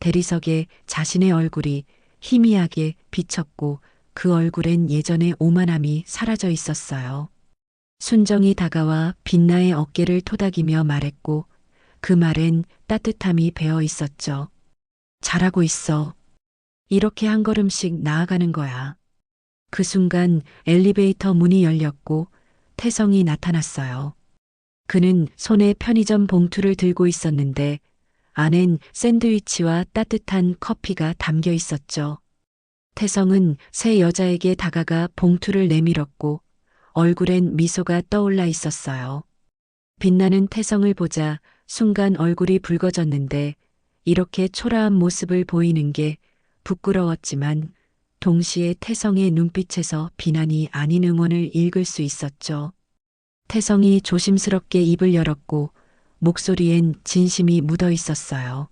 대리석에 자신의 얼굴이 희미하게 비쳤고 그 얼굴엔 예전의 오만함이 사라져 있었어요. 순정이 다가와 빛나의 어깨를 토닥이며 말했고 그 말엔 따뜻함이 배어 있었죠. 잘하고 있어. 이렇게 한 걸음씩 나아가는 거야. 그 순간 엘리베이터 문이 열렸고 태성이 나타났어요. 그는 손에 편의점 봉투를 들고 있었는데 안엔 샌드위치와 따뜻한 커피가 담겨 있었죠. 태성은 새 여자에게 다가가 봉투를 내밀었고 얼굴엔 미소가 떠올라 있었어요. 빛나는 태성을 보자 순간 얼굴이 붉어졌는데 이렇게 초라한 모습을 보이는 게 부끄러웠지만 동시에 태성의 눈빛에서 비난이 아닌 응원을 읽을 수 있었죠. 태성이 조심스럽게 입을 열었고 목소리엔 진심이 묻어 있었어요.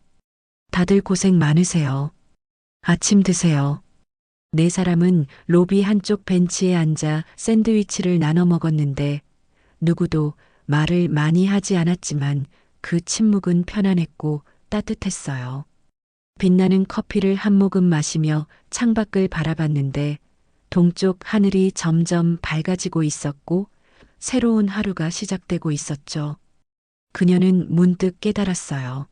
다들 고생 많으세요. 아침 드세요. 네 사람은 로비 한쪽 벤치에 앉아 샌드위치를 나눠 먹었는데 누구도 말을 많이 하지 않았지만 그 침묵은 편안했고 따뜻했어요. 빛나는 커피를 한 모금 마시며 창밖을 바라봤는데 동쪽 하늘이 점점 밝아지고 있었고 새로운 하루가 시작되고 있었죠. 그녀는 문득 깨달았어요.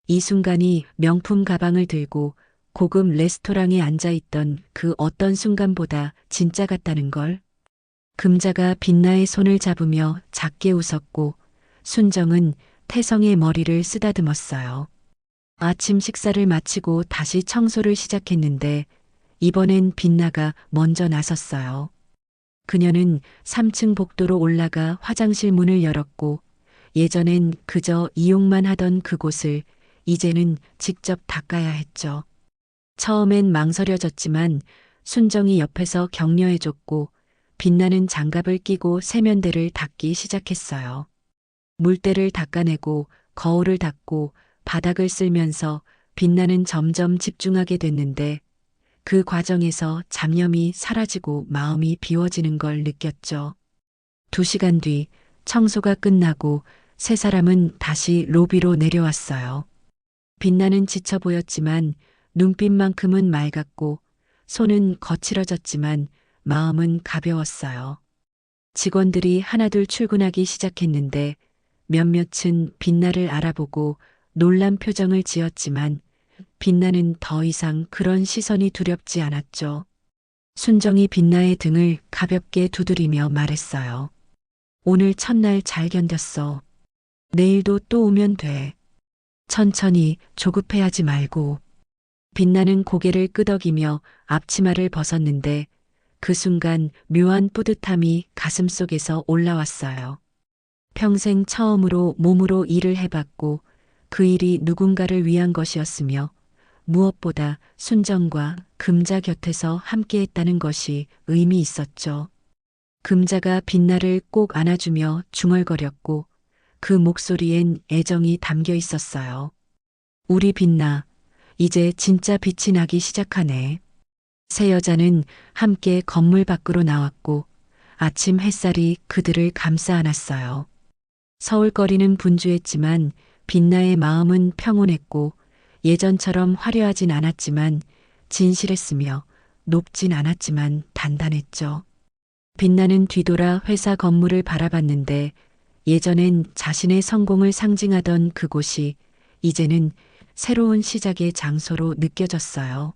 이 순간이 명품 가방을 들고 고급 레스토랑에 앉아있던 그 어떤 순간보다 진짜 같다는 걸. 금자가 빛나의 손을 잡으며 작게 웃었고 순정은 태성의 머리를 쓰다듬었어요. 아침 식사를 마치고 다시 청소를 시작했는데 이번엔 빛나가 먼저 나섰어요. 그녀는 3층 복도로 올라가 화장실 문을 열었고 예전엔 그저 이용만 하던 그곳을 이제는 직접 닦아야 했죠. 처음엔 망설여졌지만 순정이 옆에서 격려해줬고 빛나는 장갑을 끼고 세면대를 닦기 시작했어요. 물때를 닦아내고 거울을 닦고 바닥을 쓸면서 빛나는 점점 집중하게 됐는데 그 과정에서 잡념이 사라지고 마음이 비워지는 걸 느꼈죠. 2시간 뒤 청소가 끝나고 세 사람은 다시 로비로 내려왔어요. 빛나는 지쳐 보였지만 눈빛만큼은 맑았고 손은 거칠어졌지만 마음은 가벼웠어요. 직원들이 하나둘 출근하기 시작했는데 몇몇은 빛나를 알아보고 놀란 표정을 지었지만 빛나는 더 이상 그런 시선이 두렵지 않았죠. 순정이 빛나의 등을 가볍게 두드리며 말했어요. 오늘 첫날 잘 견뎠어. 내일도 또 오면 돼. 천천히 조급해하지 말고. 빛나는 고개를 끄덕이며 앞치마를 벗었는데 그 순간 묘한 뿌듯함이 가슴속에서 올라왔어요. 평생 처음으로 몸으로 일을 해봤고 그 일이 누군가를 위한 것이었으며 무엇보다 순정과 금자 곁에서 함께했다는 것이 의미 있었죠. 금자가 빛나를 꼭 안아주며 중얼거렸고 그 목소리엔 애정이 담겨 있었어요. 우리 빛나, 이제 진짜 빛이 나기 시작하네. 세 여자는 함께 건물 밖으로 나왔고 아침 햇살이 그들을 감싸 안았어요. 서울거리는 분주했지만 빛나의 마음은 평온했고 예전처럼 화려하진 않았지만 진실했으며 높진 않았지만 단단했죠. 빛나는 뒤돌아 회사 건물을 바라봤는데 예전엔 자신의 성공을 상징하던 그곳이 이제는 새로운 시작의 장소로 느껴졌어요.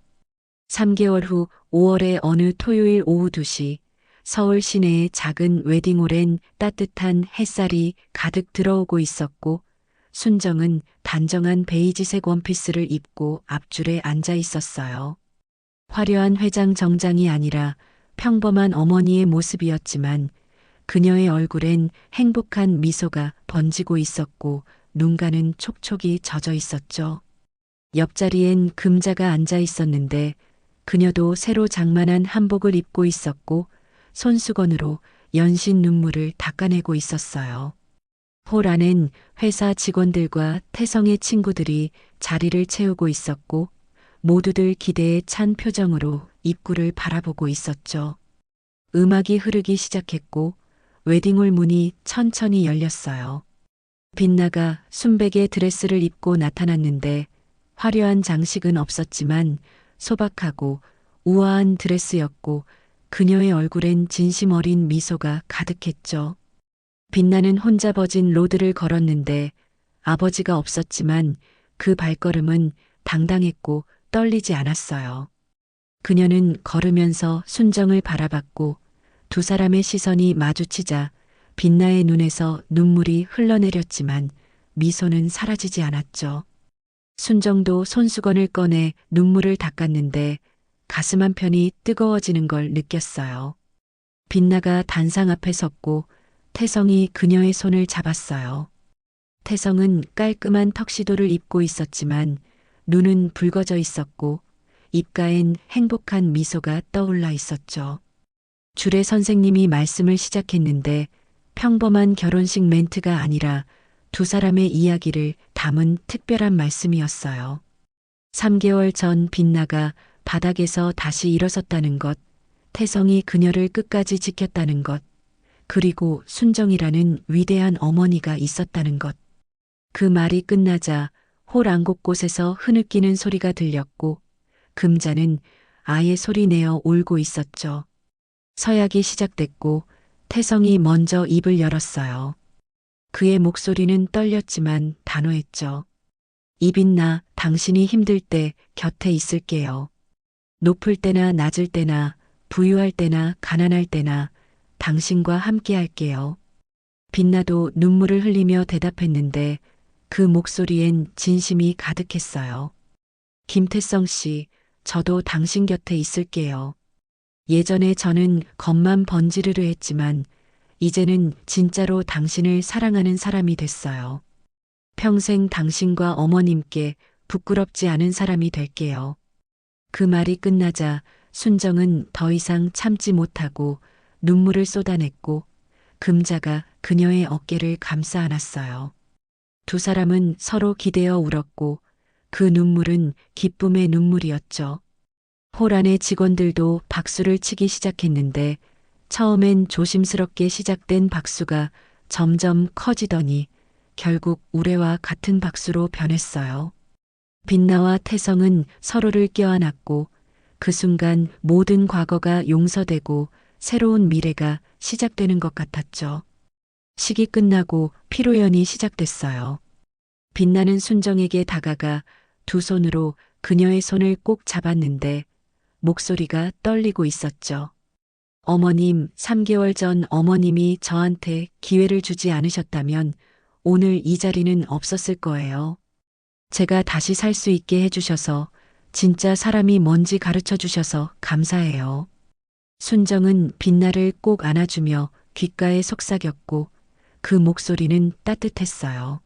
3개월 후 5월의 어느 토요일 오후 2시 서울 시내의 작은 웨딩홀엔 따뜻한 햇살이 가득 들어오고 있었고 순정은 단정한 베이지색 원피스를 입고 앞줄에 앉아 있었어요. 화려한 회장 정장이 아니라 평범한 어머니의 모습이었지만 그녀의 얼굴엔 행복한 미소가 번지고 있었고 눈가는 촉촉이 젖어 있었죠. 옆자리엔 금자가 앉아 있었는데 그녀도 새로 장만한 한복을 입고 있었고 손수건으로 연신 눈물을 닦아내고 있었어요. 홀 안엔 회사 직원들과 태성의 친구들이 자리를 채우고 있었고 모두들 기대에 찬 표정으로 입구를 바라보고 있었죠. 음악이 흐르기 시작했고 웨딩홀 문이 천천히 열렸어요. 빛나가 순백의 드레스를 입고 나타났는데 화려한 장식은 없었지만 소박하고 우아한 드레스였고 그녀의 얼굴엔 진심 어린 미소가 가득했죠. 빛나는 혼자 버진 로드를 걸었는데 아버지가 없었지만 그 발걸음은 당당했고 떨리지 않았어요. 그녀는 걸으면서 순정을 바라봤고 두 사람의 시선이 마주치자 빛나의 눈에서 눈물이 흘러내렸지만 미소는 사라지지 않았죠. 순정도 손수건을 꺼내 눈물을 닦았는데 가슴 한편이 뜨거워지는 걸 느꼈어요. 빛나가 단상 앞에 섰고 태성이 그녀의 손을 잡았어요. 태성은 깔끔한 턱시도를 입고 있었지만 눈은 붉어져 있었고 입가엔 행복한 미소가 떠올라 있었죠. 주례 선생님이 말씀을 시작했는데 평범한 결혼식 멘트가 아니라 두 사람의 이야기를 담은 특별한 말씀이었어요. 3개월 전 빛나가 바닥에서 다시 일어섰다는 것, 태성이 그녀를 끝까지 지켰다는 것, 그리고 순정이라는 위대한 어머니가 있었다는 것. 그 말이 끝나자 홀 안 곳곳에서 흐느끼는 소리가 들렸고 금자는 아예 소리내어 울고 있었죠. 서약이 시작됐고 태성이 먼저 입을 열었어요. 그의 목소리는 떨렸지만 단호했죠. 이빛나, 당신이 힘들 때 곁에 있을게요. 높을 때나 낮을 때나 부유할 때나 가난할 때나 당신과 함께 할게요. 빛나도 눈물을 흘리며 대답했는데 그 목소리엔 진심이 가득했어요. 김태성 씨, 저도 당신 곁에 있을게요. 예전에 저는 겉만 번지르르 했지만 이제는 진짜로 당신을 사랑하는 사람이 됐어요. 평생 당신과 어머님께 부끄럽지 않은 사람이 될게요. 그 말이 끝나자 순정은 더 이상 참지 못하고 눈물을 쏟아냈고 금자가 그녀의 어깨를 감싸 안았어요. 두 사람은 서로 기대어 울었고 그 눈물은 기쁨의 눈물이었죠. 홀 안의 직원들도 박수를 치기 시작했는데 처음엔 조심스럽게 시작된 박수가 점점 커지더니 결국 우레와 같은 박수로 변했어요. 빛나와 태성은 서로를 껴안았고 그 순간 모든 과거가 용서되고 새로운 미래가 시작되는 것 같았죠. 식이 끝나고 피로연이 시작됐어요. 빛나는 순정에게 다가가 두 손으로 그녀의 손을 꼭 잡았는데 목소리가 떨리고 있었죠. 어머님, 3개월 전 어머님이 저한테 기회를 주지 않으셨다면 오늘 이 자리는 없었을 거예요. 제가 다시 살 수 있게 해주셔서, 진짜 사람이 뭔지 가르쳐 주셔서 감사해요. 순정은 빛나를 꼭 안아주며 귓가에 속삭였고 그 목소리는 따뜻했어요.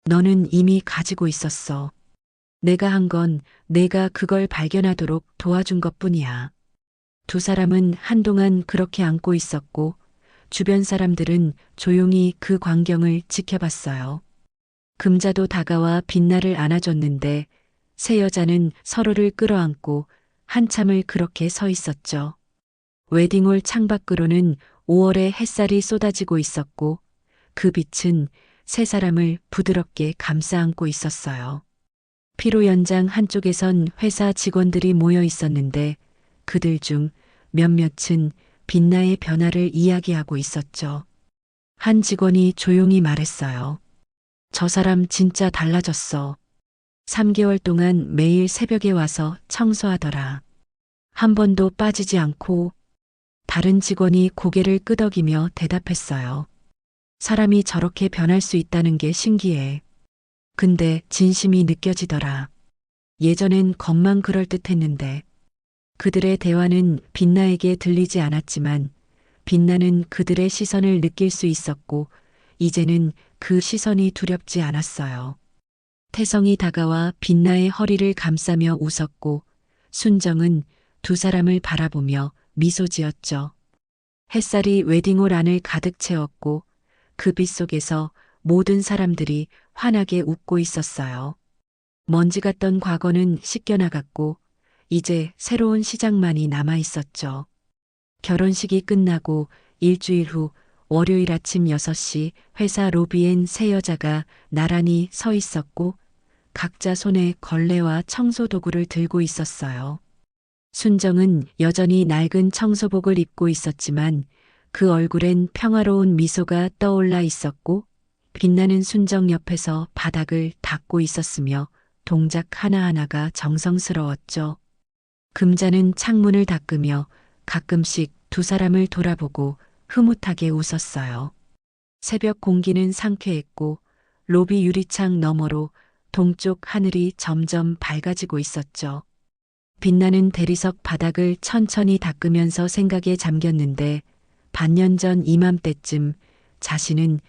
너는 이미 가지고 있었어. 내가 한 건 내가 그걸 발견하도록 도와준 것뿐이야. 두 사람은 한동안 그렇게 안고 있었고 주변 사람들은 조용히 그 광경을 지켜봤어요. 금자도 다가와 빛나를 안아줬는데 세 여자는 서로를 끌어안고 한참을 그렇게 서 있었죠. 웨딩홀 창밖으로는 5월의 햇살이 쏟아지고 있었고 그 빛은 세 사람을 부드럽게 감싸 안고 있었어요. 피로 연장 한쪽에선 회사 직원들이 모여 있었는데 그들 중 몇몇은 빛나의 변화를 이야기하고 있었죠. 한 직원이 조용히 말했어요. 저 사람 진짜 달라졌어. 3개월 동안 매일 새벽에 와서 청소하더라. 한 번도 빠지지 않고. 다른 직원이 고개를 끄덕이며 대답했어요. 사람이 저렇게 변할 수 있다는 게 신기해. 근데 진심이 느껴지더라. 예전엔 겉만 그럴듯했는데. 그들의 대화는 빛나에게 들리지 않았지만 빛나는 그들의 시선을 느낄 수 있었고 이제는 그 시선이 두렵지 않았어요. 태성이 다가와 빛나의 허리를 감싸며 웃었고 순정은 두 사람을 바라보며 미소 지었죠. 햇살이 웨딩홀 안을 가득 채웠고 그 빛 속에서 모든 사람들이 환하게 웃고 있었어요. 먼지 같던 과거는 씻겨나갔고 이제 새로운 시작만이 남아 있었죠. 결혼식이 끝나고 일주일 후 월요일 아침 6시 회사 로비엔 세 여자가 나란히 서 있었고 각자 손에 걸레와 청소도구를 들고 있었어요. 순정은 여전히 낡은 청소복을 입고 있었지만 그 얼굴엔 평화로운 미소가 떠올라 있었고 빛나는 순정 옆에서 바닥을 닦고 있었으며 동작 하나하나가 정성스러웠죠. 금자는 창문을 닦으며 가끔씩 두 사람을 돌아보고 흐뭇하게 웃었어요. 새벽 공기는 상쾌했고 로비 유리창 너머로 동쪽 하늘이 점점 밝아지고 있었죠. 빛나는 대리석 바닥을 천천히 닦으면서 생각에 잠겼는데 반년 전 이맘때쯤 자신은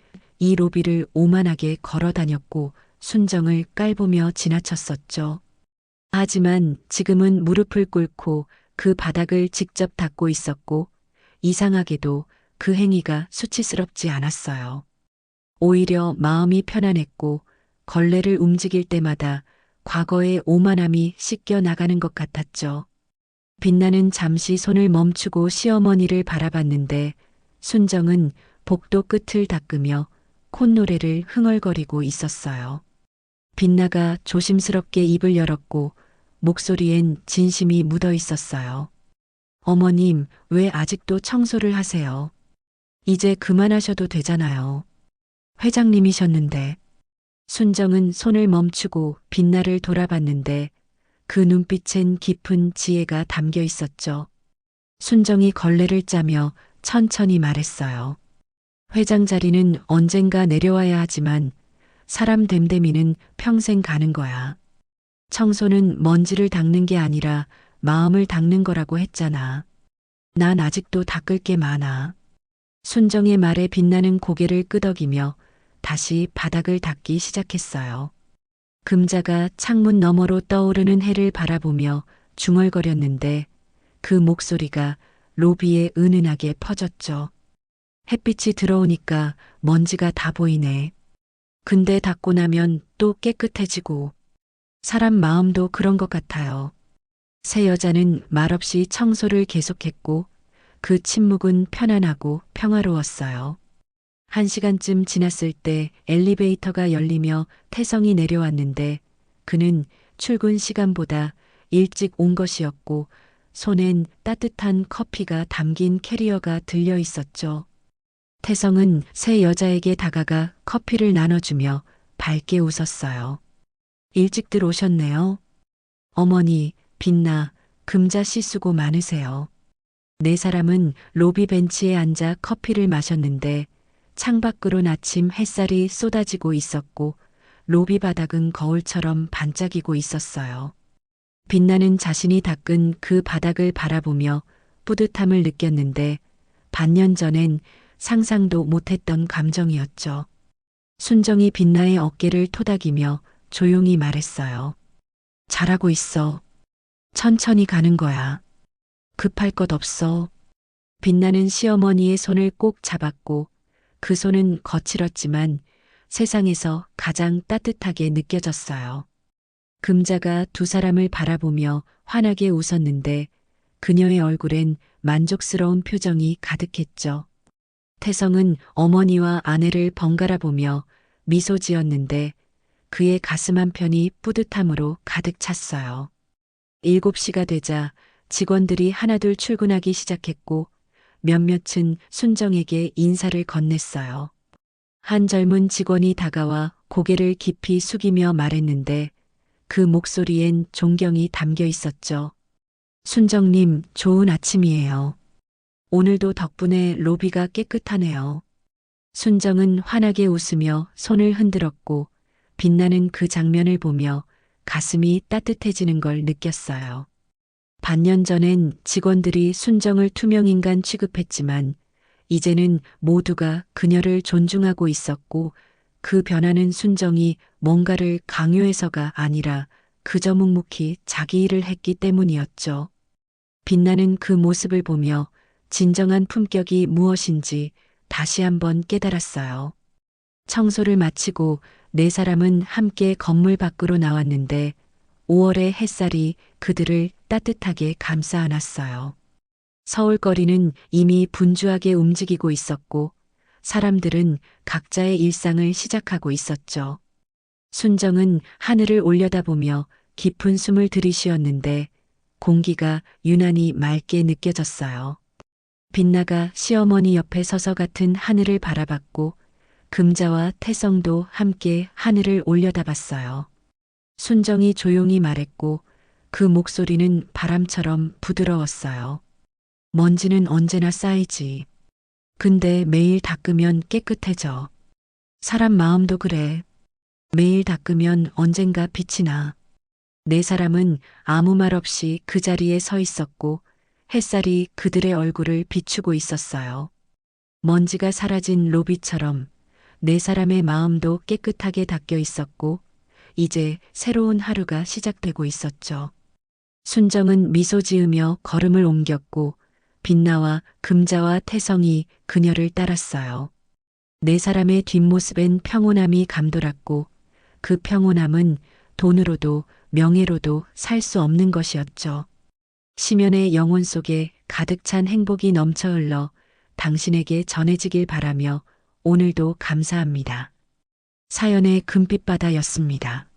이 로비를 오만하게 걸어 다녔고 순정을 깔보며 지나쳤었죠. 하지만 지금은 무릎을 꿇고 그 바닥을 직접 닦고 있었고 이상하게도 그 행위가 수치스럽지 않았어요. 오히려 마음이 편안했고 걸레를 움직일 때마다 과거의 오만함이 씻겨 나가는 것 같았죠. 빛나는 잠시 손을 멈추고 시어머니를 바라봤는데 순정은 복도 끝을 닦으며 콧노래를 흥얼거리고 있었어요. 빛나가 조심스럽게 입을 열었고 목소리엔 진심이 묻어 있었어요. 어머님, 왜 아직도 청소를 하세요? 이제 그만하셔도 되잖아요. 회장님이셨는데. 순정은 손을 멈추고 빛나를 돌아봤는데 그 눈빛엔 깊은 지혜가 담겨 있었죠. 순정이 걸레를 짜며 천천히 말했어요. 회장 자리는 언젠가 내려와야 하지만 사람 됨됨이는 평생 가는 거야. 청소는 먼지를 닦는 게 아니라 마음을 닦는 거라고 했잖아. 난 아직도 닦을 게 많아. 순정의 말에 빛나는 고개를 끄덕이며 다시 바닥을 닦기 시작했어요. 금자가 창문 너머로 떠오르는 해를 바라보며 중얼거렸는데 그 목소리가 로비에 은은하게 퍼졌죠. 햇빛이 들어오니까 먼지가 다 보이네. 근데 닦고 나면 또 깨끗해지고 사람 마음도 그런 것 같아요. 세 여자는 말없이 청소를 계속했고 그 침묵은 편안하고 평화로웠어요. 1시간쯤 지났을 때 엘리베이터가 열리며 태성이 내려왔는데 그는 출근 시간보다 일찍 온 것이었고 손엔 따뜻한 커피가 담긴 캐리어가 들려 있었죠. 태성은 세 여자에게 다가가 커피를 나눠주며 밝게 웃었어요. 일찍들 오셨네요. 어머니, 빛나, 금자 씨 수고 많으세요. 네 사람은 로비 벤치에 앉아 커피를 마셨는데 창밖으론 아침 햇살이 쏟아지고 있었고 로비 바닥은 거울처럼 반짝이고 있었어요. 빛나는 자신이 닦은 그 바닥을 바라보며 뿌듯함을 느꼈는데 반년 전엔 상상도 못했던 감정이었죠. 순정이 빛나의 어깨를 토닥이며 조용히 말했어요. 잘하고 있어. 천천히 가는 거야. 급할 것 없어. 빛나는 시어머니의 손을 꼭 잡았고 그 손은 거칠었지만 세상에서 가장 따뜻하게 느껴졌어요. 금자가 두 사람을 바라보며 환하게 웃었는데 그녀의 얼굴엔 만족스러운 표정이 가득했죠. 태성은 어머니와 아내를 번갈아 보며 미소 지었는데 그의 가슴 한편이 뿌듯함으로 가득 찼어요. 7시가 되자 직원들이 하나둘 출근하기 시작했고 몇몇은 순정에게 인사를 건넸어요. 한 젊은 직원이 다가와 고개를 깊이 숙이며 말했는데 그 목소리엔 존경이 담겨 있었죠. 순정님, 좋은 아침이에요. 오늘도 덕분에 로비가 깨끗하네요. 순정은 환하게 웃으며 손을 흔들었고 빛나는 그 장면을 보며 가슴이 따뜻해지는 걸 느꼈어요. 반년 전엔 직원들이 순정을 투명인간 취급했지만 이제는 모두가 그녀를 존중하고 있었고 그 변화는 순정이 뭔가를 강요해서가 아니라 그저 묵묵히 자기 일을 했기 때문이었죠. 빛나는 그 모습을 보며 진정한 품격이 무엇인지 다시 한번 깨달았어요. 청소를 마치고 네 사람은 함께 건물 밖으로 나왔는데 5월의 햇살이 그들을 따뜻하게 감싸 안았어요. 서울거리는 이미 분주하게 움직이고 있었고 사람들은 각자의 일상을 시작하고 있었죠. 순정은 하늘을 올려다보며 깊은 숨을 들이쉬었는데 공기가 유난히 맑게 느껴졌어요. 빛나가 시어머니 옆에 서서 같은 하늘을 바라봤고 금자와 태성도 함께 하늘을 올려다봤어요. 순정이 조용히 말했고 그 목소리는 바람처럼 부드러웠어요. 먼지는 언제나 쌓이지. 근데 매일 닦으면 깨끗해져. 사람 마음도 그래. 매일 닦으면 언젠가 빛이 나. 네 사람은 아무 말 없이 그 자리에 서 있었고 햇살이 그들의 얼굴을 비추고 있었어요. 먼지가 사라진 로비처럼 네 사람의 마음도 깨끗하게 닦여 있었고 이제 새로운 하루가 시작되고 있었죠. 순정은 미소 지으며 걸음을 옮겼고 빛나와 금자와 태성이 그녀를 따랐어요. 네 사람의 뒷모습엔 평온함이 감돌았고 그 평온함은 돈으로도 명예로도 살 수 없는 것이었죠. 시면의 영혼 속에 가득 찬 행복이 넘쳐 흘러 당신에게 전해지길 바라며 오늘도 감사합니다. 사연의 금빛바다였습니다.